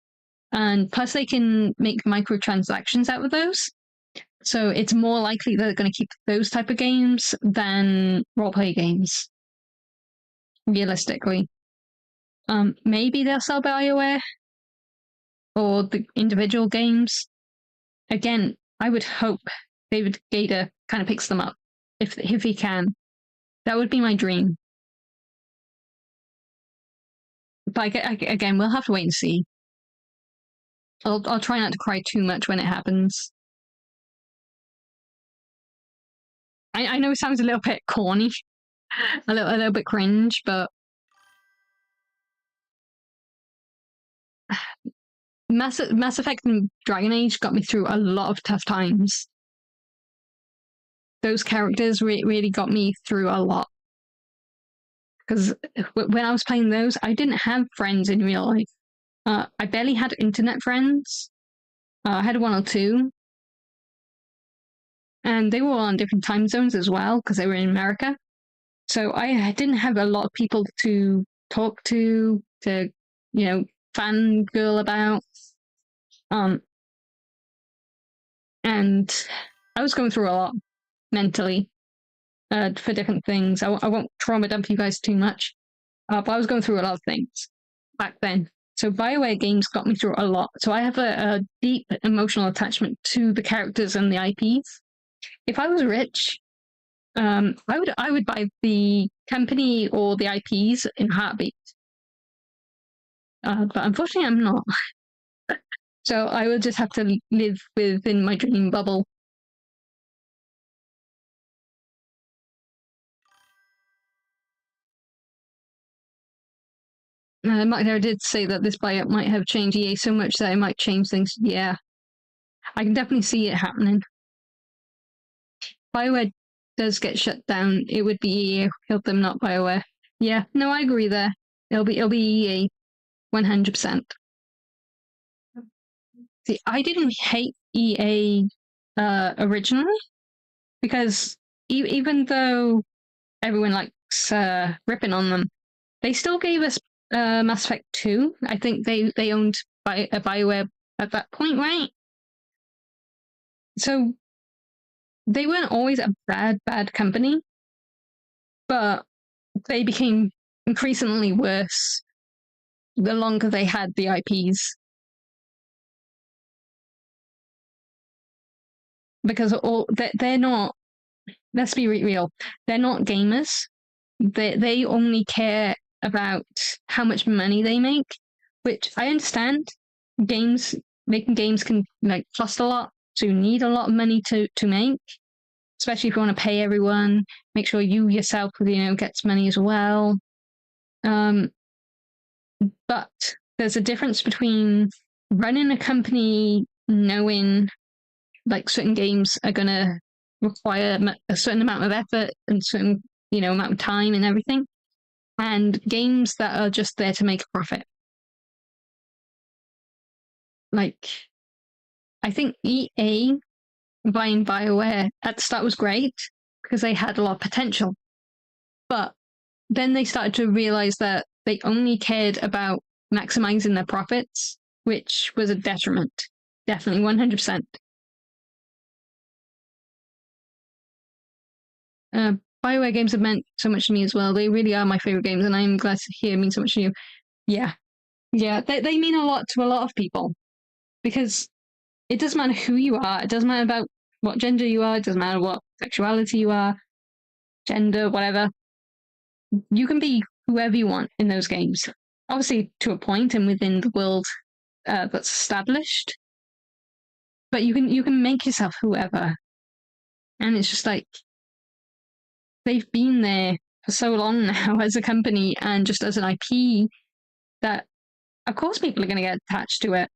And plus they can make microtransactions out of those. So it's more likely they're going to keep those type of games than roleplay games, realistically. Maybe they'll sell BioWare or the individual games. Again, I would hope David Gator kind of picks them up if he can. That would be my dream. But again, we'll have to wait and see. I'll try not to cry too much when it happens. I know it sounds a little bit corny, a little bit cringe, but Mass Effect and Dragon Age got me through a lot of tough times. Those characters really got me through a lot. Because when I was playing those, I didn't have friends in real life. I barely had internet friends. I had one or two. And they were all on different time zones as well, because they were in America. So I didn't have a lot of people to talk to fangirl about. And I was going through a lot mentally for different things. I won't trauma dump you guys too much, but I was going through a lot of things back then. So BioWare games got me through a lot. So I have a deep emotional attachment to the characters and the IPs. If I was rich, I would buy the company or the IPs in a heartbeat. But unfortunately, I'm not. So I will just have to live within my dream bubble. Mark did say that this buyout might have changed EA so much that it might change things. Yeah, I can definitely see it happening. BioWare does get shut down, it would be EA who killed them, not BioWare. Yeah, no, I agree there. It'll be EA, 100%. See, I didn't hate EA originally, because even though everyone likes ripping on them, they still gave us Mass Effect 2. I think they owned BioWare at that point, right? So they weren't always a bad company, but they became increasingly worse the longer they had the IPs. Because they're not, let's be real, they're not gamers. They only care about how much money they make, which I understand. Making games can cost a lot, so you need a lot of money to make, especially if you want to pay everyone, make sure you yourself gets money as well. But there's a difference between running a company knowing like certain games are going to require a certain amount of effort and certain, amount of time and everything, and games that are just there to make a profit. Like, I think EA buying BioWare at the start was great because they had a lot of potential. But then they started to realize that they only cared about maximizing their profits, which was a detriment. Definitely 100%. BioWare games have meant so much to me as well. They really are my favorite games, and I'm glad to hear it mean so much to you. Yeah. They mean a lot to a lot of people because it doesn't matter who you are. It doesn't matter about what gender you are. It doesn't matter what sexuality you are, gender, whatever. You can be whoever you want in those games. Obviously, to a point and within the world that's established. But you can make yourself whoever. And it's just like, they've been there for so long now as a company and just as an IP that, of course, people are going to get attached to it.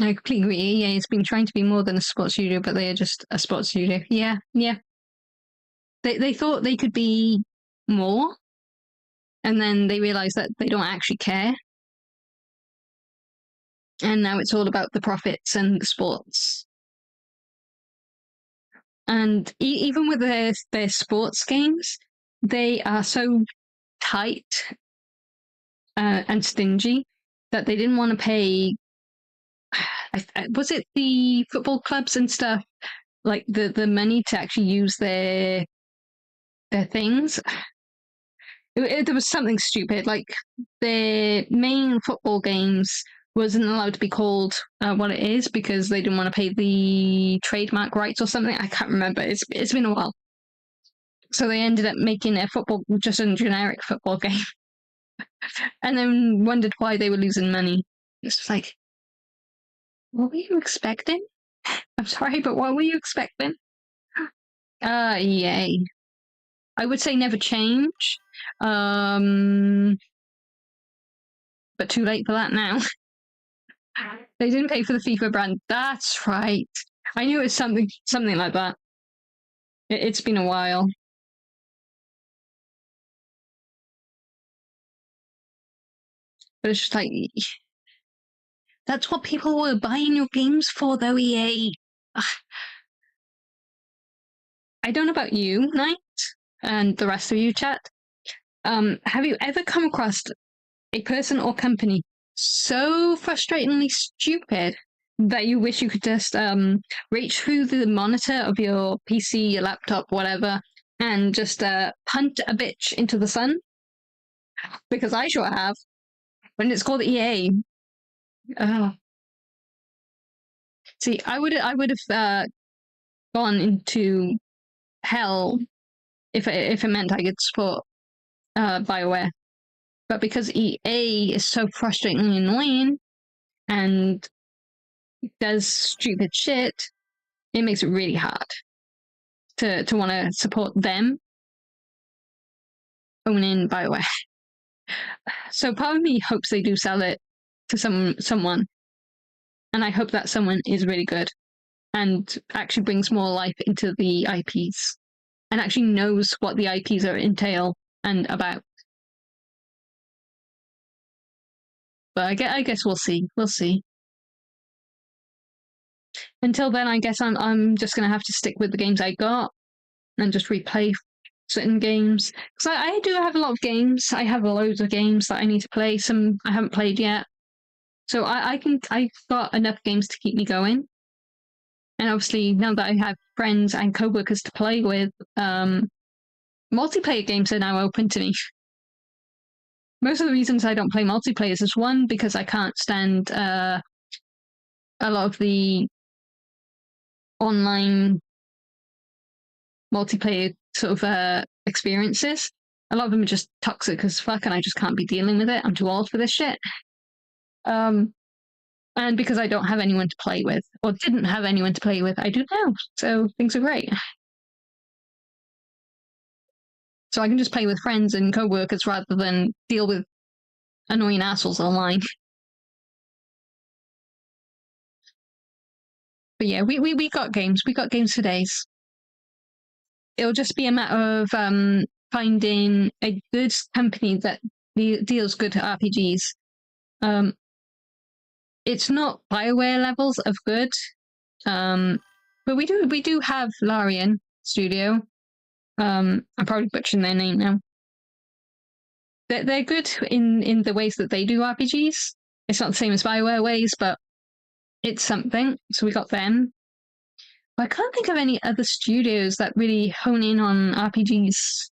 I completely agree. EA has been trying to be more than a sports studio, but they are just a sports studio. Yeah. They thought they could be more, and then they realized that they don't actually care. And now it's all about the profits and the sports. And even with their sports games, they are so tight and stingy that they didn't want to pay. Was it the football clubs and stuff, like the money to actually use their things? There was something stupid, like their main football games wasn't allowed to be called what it is because they didn't want to pay the trademark rights or something. I can't remember. It's been a while. So they ended up making a football, just a generic football game, and then wondered why they were losing money. It's just like, what were you expecting? I'm sorry, but what were you expecting? EA. I would say never change. But too late for that now. They didn't pay for the FIFA brand. That's right. I knew it was something like that. It's been a while. But it's just like, that's what people were buying your games for, though, EA. I don't know about you, Knight, and the rest of you, chat. Have you ever come across a person or company so frustratingly stupid that you wish you could just reach through the monitor of your PC, your laptop, whatever, and just punt a bitch into the sun? Because I sure have. When it's called EA. See, I would have gone into hell if it meant I could support BioWare. But because EA is so frustratingly annoying and does stupid shit, it makes it really hard to want to support them owning BioWare. So part of me hopes they do sell it to someone, and I hope that someone is really good and actually brings more life into the IPs and actually knows what the IPs are entail and about. But I guess we'll see. We'll see. Until then, I guess I'm just gonna have to stick with the games I got and just replay certain games. Because I do have a lot of games. I have loads of games that I need to play. Some I haven't played yet. So I've got enough games to keep me going. And obviously, now that I have friends and co-workers to play with, multiplayer games are now open to me. Most of the reasons I don't play multiplayer is one, because I can't stand a lot of the online multiplayer sort of experiences. A lot of them are just toxic as fuck, and I just can't be dealing with it. I'm too old for this shit. And because I don't have anyone to play with, or didn't have anyone to play with, I do now. So things are great. So I can just play with friends and co-workers rather than deal with annoying assholes online. But yeah, we got games. We got games for days. It'll just be a matter of finding a good company that deals good RPGs. It's not BioWare levels of good, but we do have Larian Studio. I'm probably butchering their name now. They're good in the ways that they do RPGs. It's not the same as BioWare ways, but it's something. So we got them. But I can't think of any other studios that really hone in on RPGs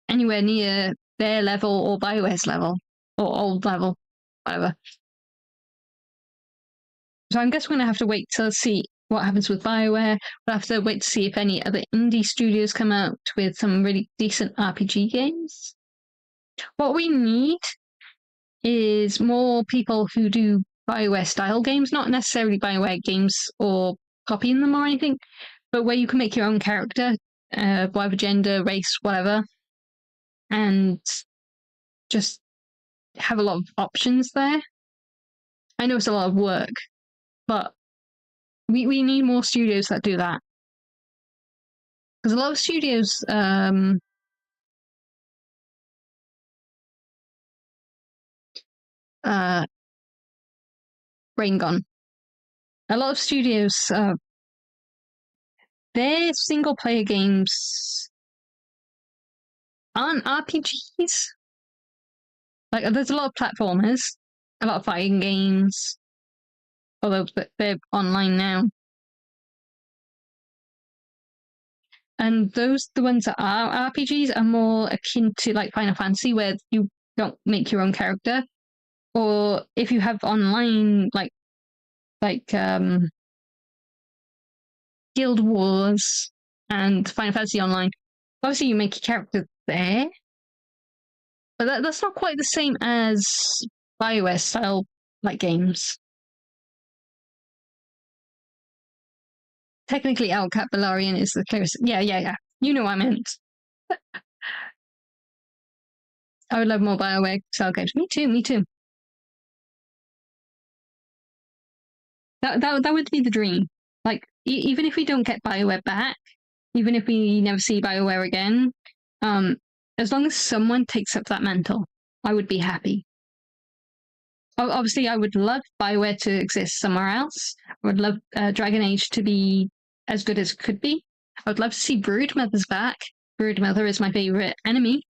anywhere near their level or BioWare's level or old level, whatever. So I guess we're gonna have to wait to see what happens with BioWare. We'll have to wait to see if any other indie studios come out with some really decent RPG games. What we need is more people who do BioWare style games, not necessarily BioWare games or copying them or anything, but where you can make your own character, whatever gender, race, whatever, and just have a lot of options there. I know it's a lot of work, but we need more studios that do that. Because a lot of studios brain gone. A lot of studios, their single player games aren't RPGs. Like, there's a lot of platformers, a lot of fighting games, although they're online now. And the ones that are RPGs are more akin to like Final Fantasy, where you don't make your own character. Or if you have online, like Guild Wars and Final Fantasy Online, obviously you make your character there. But that's not quite the same as BioWare style like games. Technically, Owlcat Valarian is the clearest. Yeah. You know what I meant. I would love more BioWare style games. Me too. That would be the dream. Like, even if we don't get BioWare back, even if we never see BioWare again, as long as someone takes up that mantle, I would be happy. Obviously, I would love BioWare to exist somewhere else. I would love Dragon Age to be as good as it could be. I would love to see Broodmother's back. Broodmother is my favorite enemy.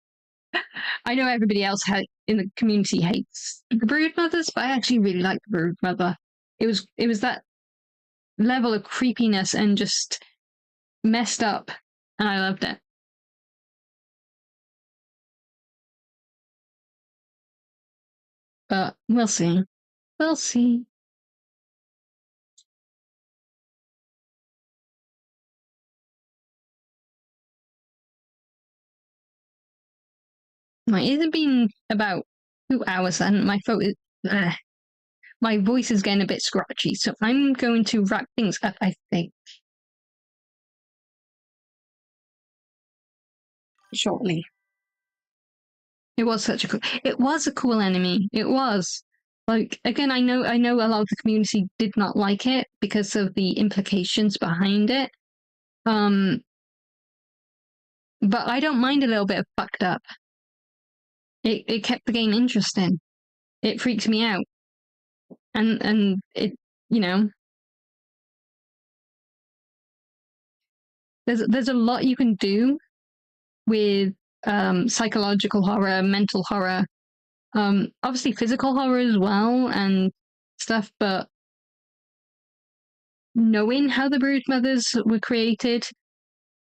I know everybody else in the community hates the Broodmothers, but I actually really like the Broodmother. It was that level of creepiness and just messed up, and I loved it. But we'll see. We'll see. Right, it's been about 2 hours and my my voice is getting a bit scratchy, so I'm going to wrap things up, I think. Shortly. It was a cool enemy. It was. Like, again, I know a lot of the community did not like it because of the implications behind it. But I don't mind a little bit of fucked up. It kept the game interesting. It freaked me out. And it, you know, there's a lot you can do with psychological horror, mental horror, obviously physical horror as well and stuff, but knowing how the Broodmothers were created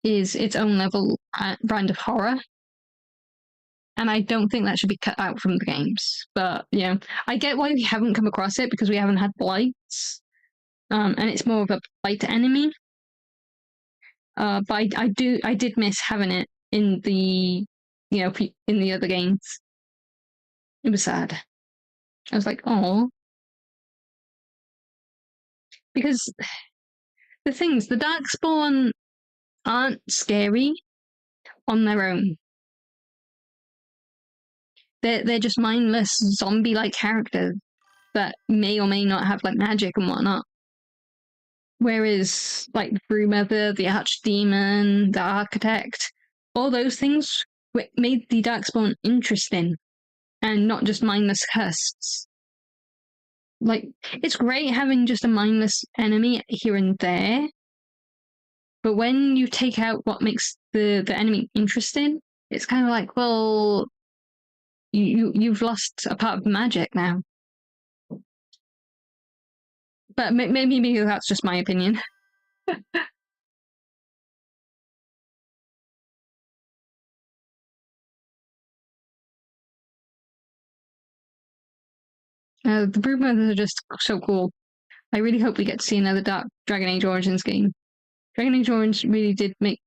is its own level brand of horror. And I don't think that should be cut out from the games. But yeah, I get why we haven't come across it because we haven't had blights. And it's more of a blight enemy. But I did miss having it in the in the other games. It was sad. I was like, oh. because the Darkspawn aren't scary on their own. They're just mindless zombie-like characters that may or may not have like magic and whatnot. Whereas like the Brewmother, the Archdemon, the Architect, all those things made the Darkspawn interesting and not just mindless husks. Like, it's great having just a mindless enemy here and there, but when you take out what makes the enemy interesting, it's kind of like, well, you've lost a part of the magic now. But maybe that's just my opinion. The Broodmothers are just so cool. I really hope we get to see another Dark Dragon Age Origins game. Dragon Age Origins really did make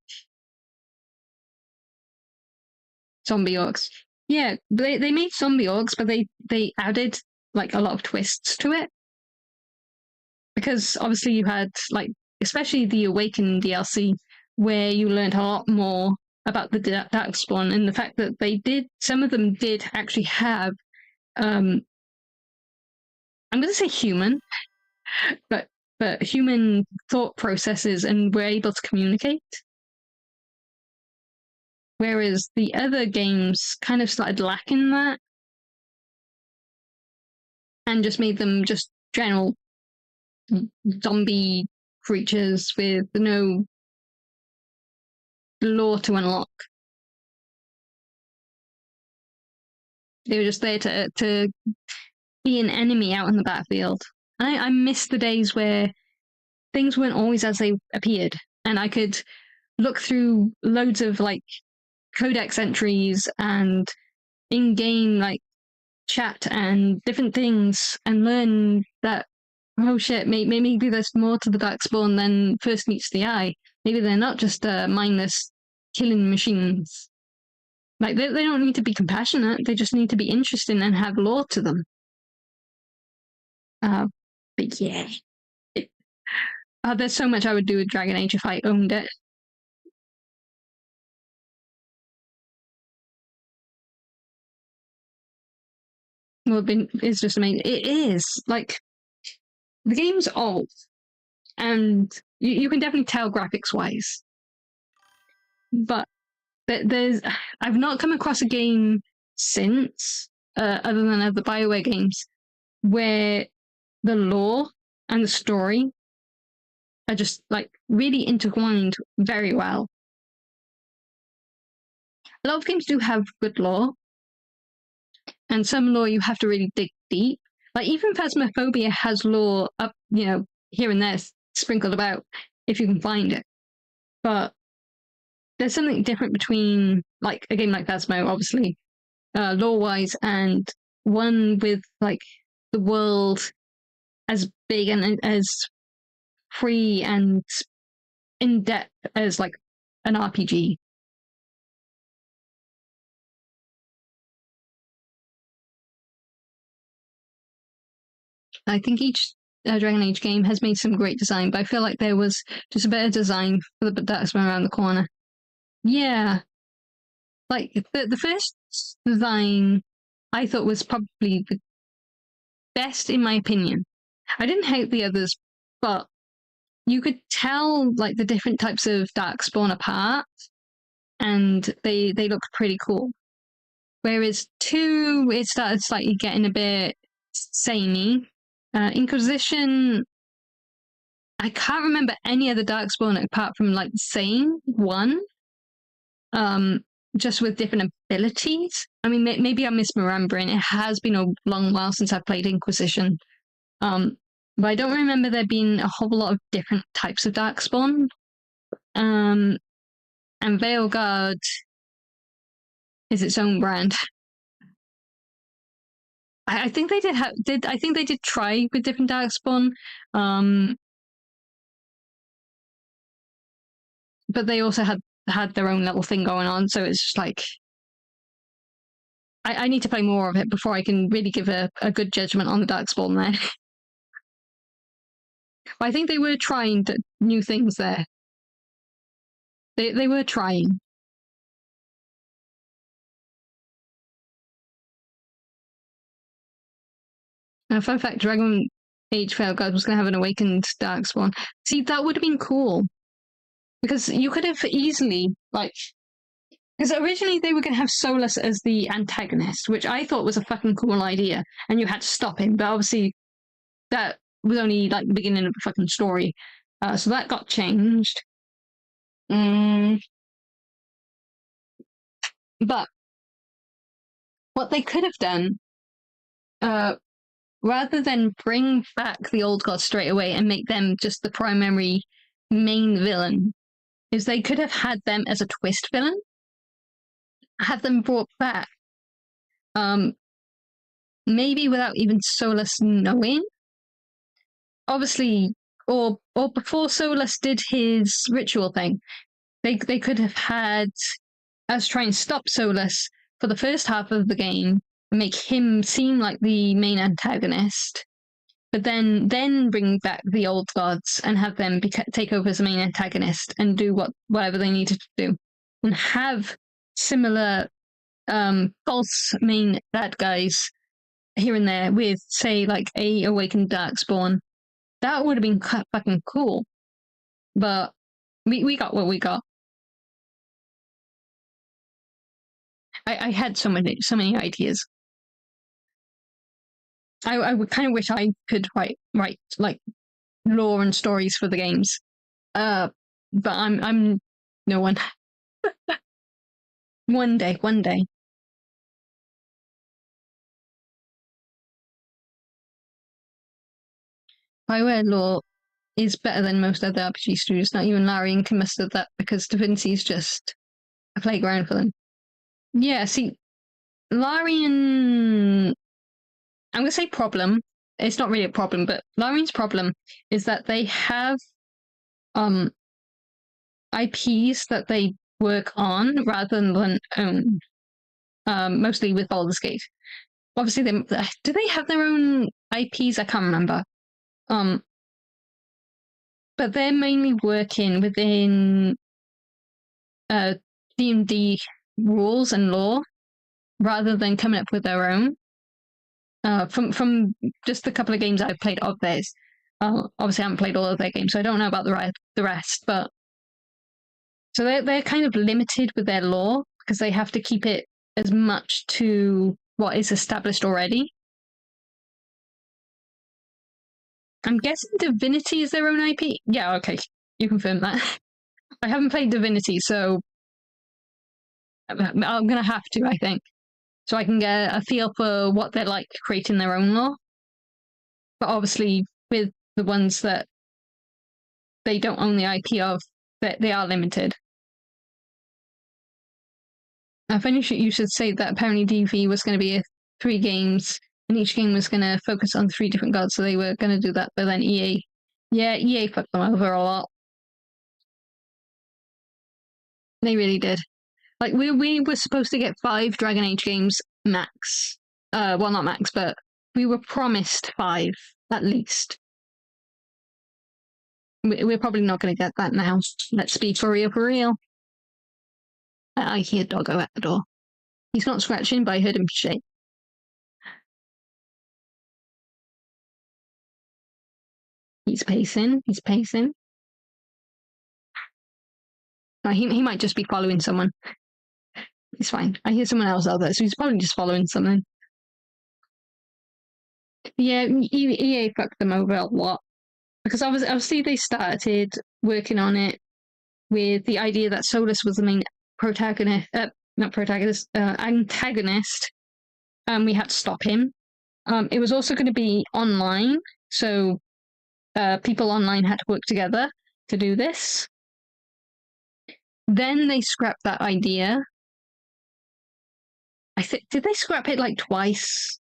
zombie orcs. Yeah, they made zombie orcs, but they added like a lot of twists to it. Because obviously you had like, especially the Awakened DLC, where you learned a lot more about the Darkspawn and the fact that some of them did actually have I'm going to say human, but human thought processes and were able to communicate. Whereas the other games kind of started lacking that and just made them just general zombie creatures with no lore to unlock. They were just there to be an enemy out in the battlefield. I miss the days where things weren't always as they appeared, and I could look through loads of like codex entries and in-game like chat and different things and learn that, oh shit, maybe there's more to the Darkspawn than first meets the eye. Maybe they're not just mindless killing machines. Like, they don't need to be compassionate, they just need to be interesting and have lore to them. But yeah. There's so much I would do with Dragon Age if I owned it. Well, it's just amazing. It is. Like, the game's old, and you can definitely tell graphics-wise. But I've not come across a game since, other than other BioWare games, where the lore and the story are just like really intertwined very well. A lot of games do have good lore, and some lore you have to really dig deep. Like even Phasmophobia has lore up, here and there sprinkled about if you can find it. But there's something different between like a game like Phasmo, obviously, lore-wise, and one with like the world as big and as free and in depth as like an RPG. I think each Dragon Age game has made some great design, but I feel like there was just a better design for the Darkspawn around the corner. Yeah, like the first design I thought was probably the best in my opinion. I didn't hate the others, but you could tell like the different types of Darkspawn apart, and they looked pretty cool. Whereas 2, it started slightly getting a bit samey. Inquisition, I can't remember any other Darkspawn apart from like the same one. Just with different abilities. I mean, maybe I'm misremembering. It has been a long while since I've played Inquisition. But I don't remember there being a whole lot of different types of Darkspawn. And Veilguard is its own brand. I think they did. I think they did try with different Darkspawn, but they also had their own little thing going on. So it's just like I need to play more of it before I can really give a good judgment on the Darkspawn there. I think they were trying new things there. They were trying. Fun fact, Dragon Age Failed God was going to have an Awakened Darkspawn. See, that would have been cool. Because you could have easily, because originally they were going to have Solus as the antagonist, which I thought was a fucking cool idea, and you had to stop him, but obviously that was only, the beginning of the fucking story. So that got changed. But what they could have done, rather than bring back the old gods straight away and make them just the primary main villain, is they could have had them as a twist villain, have them brought back, maybe without even Solus knowing. Obviously, or before Solus did his ritual thing, they could have had us try and stop Solus for the first half of the game, make him seem like the main antagonist, but then bring back the old gods and have them take over as the main antagonist and do whatever they needed to do, and have similar false main bad guys here and there with, say, a Awakened Darkspawn. That would have been fucking cool. But we got what we got. I had so many ideas. I would kind of wish I could write lore and stories for the games. But I'm no one. One day. Bioware lore is better than most other RPG studios. Not even Larian can muster that, because Da Vinci's just a playground for them. Yeah, see, Larian, I'm going to say problem. It's not really a problem, but Larian's problem is that they have IPs that they work on rather than own. Mostly with Baldur's Gate. Obviously, do they have their own IPs? I can't remember. But they're mainly working within D&D rules and lore rather than coming up with their own. From just a couple of games I've played of theirs. Obviously, I haven't played all of their games, so I don't know about the rest. But so they're kind of limited with their lore because they have to keep it as much to what is established already. I'm guessing Divinity is their own IP? Yeah, okay. You confirm that. I haven't played Divinity, so I'm going to have to, I think. So I can get a feel for what they're like creating their own lore. But obviously, with the ones that they don't own the IP of, they are limited. Funny you should say that apparently DV was going to be 3 games, and each game was going to focus on 3 different gods, so they were going to do that, but then EA fucked them over a lot. They really did. We were supposed to get 5 Dragon Age games max. Well, not max, but we were promised 5, at least. We're probably not going to get that now. Let's be for real. I hear Doggo at the door. He's not scratching, but I heard him shake. He's pacing. He might just be following someone. He's fine. I hear someone else out there, so he's probably just following something. Yeah, EA fucked them over a lot. Because obviously they started working on it with the idea that Solus was the main antagonist, and we had to stop him. It was also going to be online, so people online had to work together to do this. Then they scrapped that idea. Did they scrap it twice?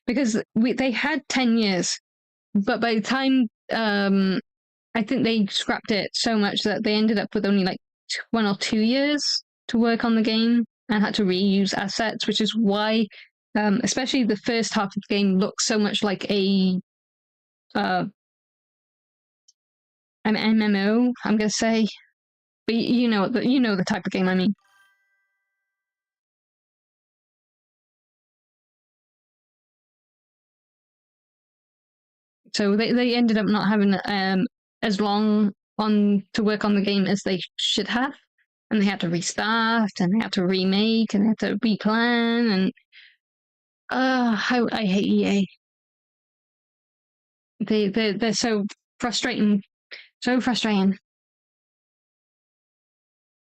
Because they had 10 years, but by the time I think they scrapped it so much that they ended up with only 1 or 2 years to work on the game and had to reuse assets, which is why especially the first half of the game looks so much like a an MMO, I'm gonna say. But you know the type of game I mean. So they ended up not having as long on to work on the game as they should have, and they had to restart, and they had to remake, and they had to replan, and I hate EA. They're so frustrating, so frustrating.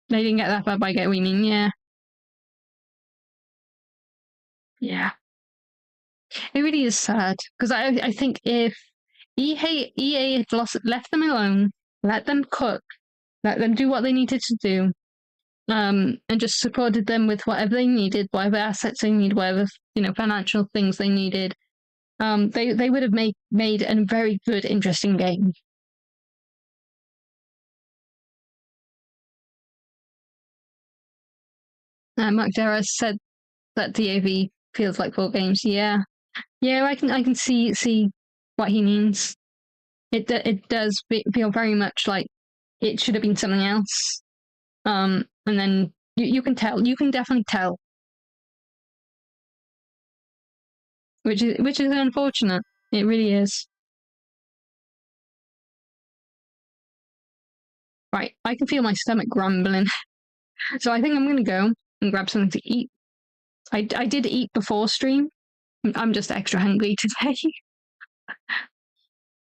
They didn't get that far by Get Weaning, yeah. Yeah. It really is sad, because I think if EA had left them alone, let them cook, let them do what they needed to do, and just supported them with whatever they needed, whatever assets they need, whatever financial things they needed, they would have made a very good, interesting game. Mark Dara said that DAV feels like full games. Yeah, I can see what he means. It does feel very much like it should have been something else. And then you can tell, you can definitely tell, which is unfortunate. It really is. Right, I can feel my stomach grumbling, so I think I'm gonna go and grab something to eat. I did eat before stream. I'm just extra hungry today.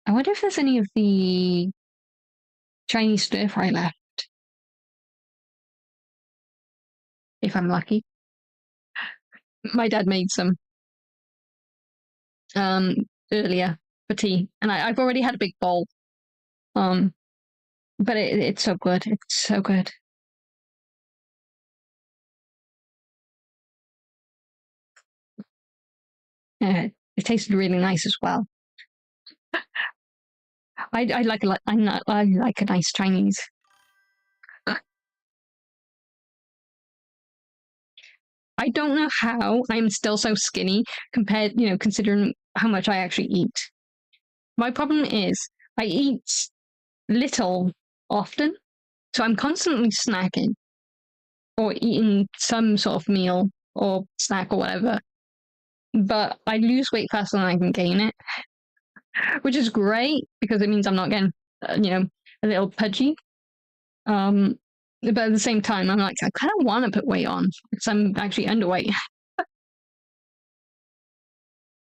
I wonder if there's any of the Chinese stir fry left. If I'm lucky. My dad made some earlier for tea, and I've already had a big bowl. But it's so good. It's so good. It tasted really nice as well. I like a nice Chinese. I don't know how I'm still so skinny compared, considering how much I actually eat. My problem is I eat little often, so I'm constantly snacking or eating some sort of meal or snack or whatever. But I lose weight faster than I can gain it, which is great because it means I'm not getting, a little pudgy. But at the same time, I'm like, I kind of want to put weight on because I'm actually underweight. But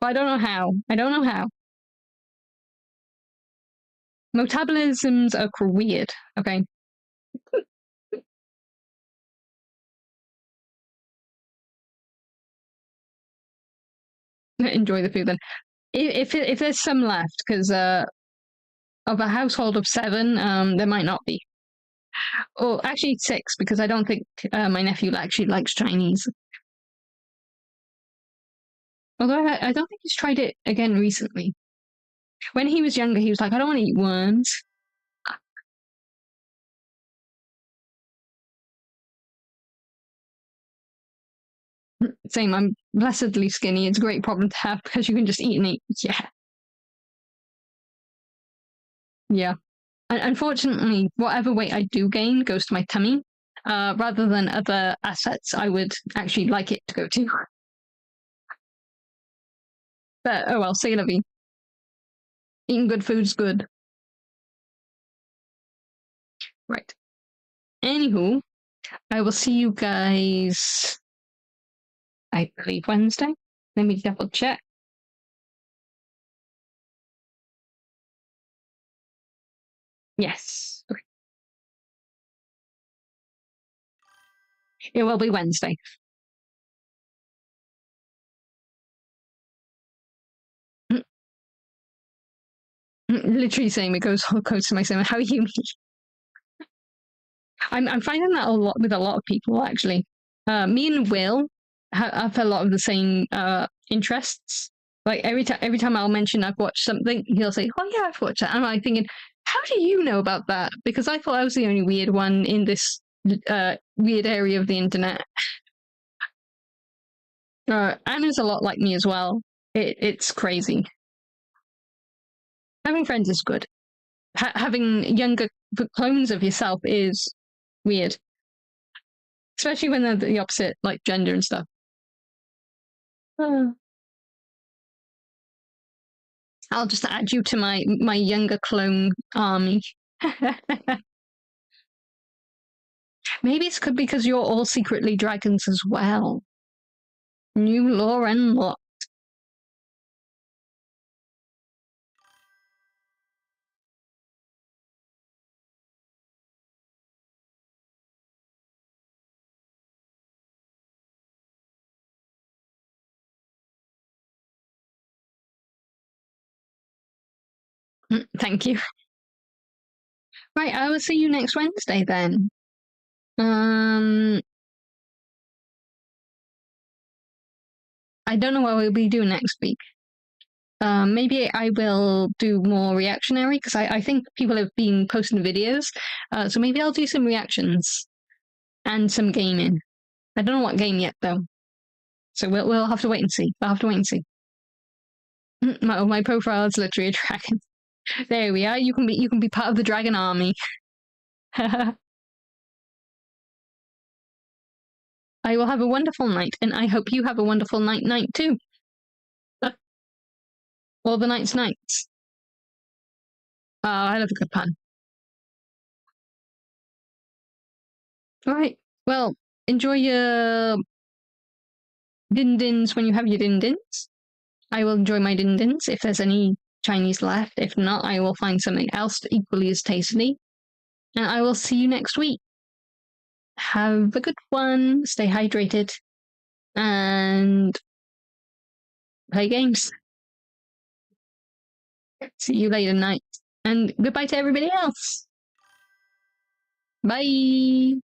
I don't know how. I don't know how. Metabolisms are weird, okay? Enjoy the food then. If there's some left, because of a household of 7, there might not be. Or actually 6, because I don't think my nephew actually likes Chinese. Although I don't think he's tried it again recently. When he was younger, he was like, I don't want to eat worms. Same, I'm blessedly skinny. It's a great problem to have because you can just eat and eat. Yeah. Yeah. Unfortunately, whatever weight I do gain goes to my tummy, rather than other assets I would actually like it to go to. But oh well, say la vie. Eating good food's good. Right. Anywho, I will see you guys, I believe, Wednesday. Let me double check. Yes. Okay. It will be Wednesday. Literally same. It goes to my same. How are you? I'm finding that a lot with a lot of people actually. Me and Will have a lot of the same interests. Like every time I'll mention I've watched something, he'll say, "Oh yeah, I've watched that." And I'm like thinking, "How do you know about that?" Because I thought I was the only weird one in this weird area of the internet. Anna's a lot like me as well. It's crazy. Having friends is good. having younger clones of yourself is weird, especially when they're the opposite, like gender and stuff. I'll just add you to my younger clone army. Maybe it's because you're all secretly dragons as well. New lore unlocked. Thank you. Right, I will see you next Wednesday then. I don't know what we'll be doing next week. Maybe I will do more reactionary because I think people have been posting videos. So maybe I'll do some reactions and some gaming. I don't know what game yet though. So we'll have to wait and see. I'll have to wait and see. My profile is literally a dragon. There we are. You can be part of the dragon army. I will have a wonderful night, and I hope you have a wonderful night too. All the nights. Oh, I love a good pun. Alright, well, enjoy your din-dins when you have your din-dins. I will enjoy my din-dins if there's any Chinese left. If not, I will find something else equally as tasty. And I will see you next week. Have a good one, stay hydrated, and play games. See you later night. And goodbye to everybody else. Bye.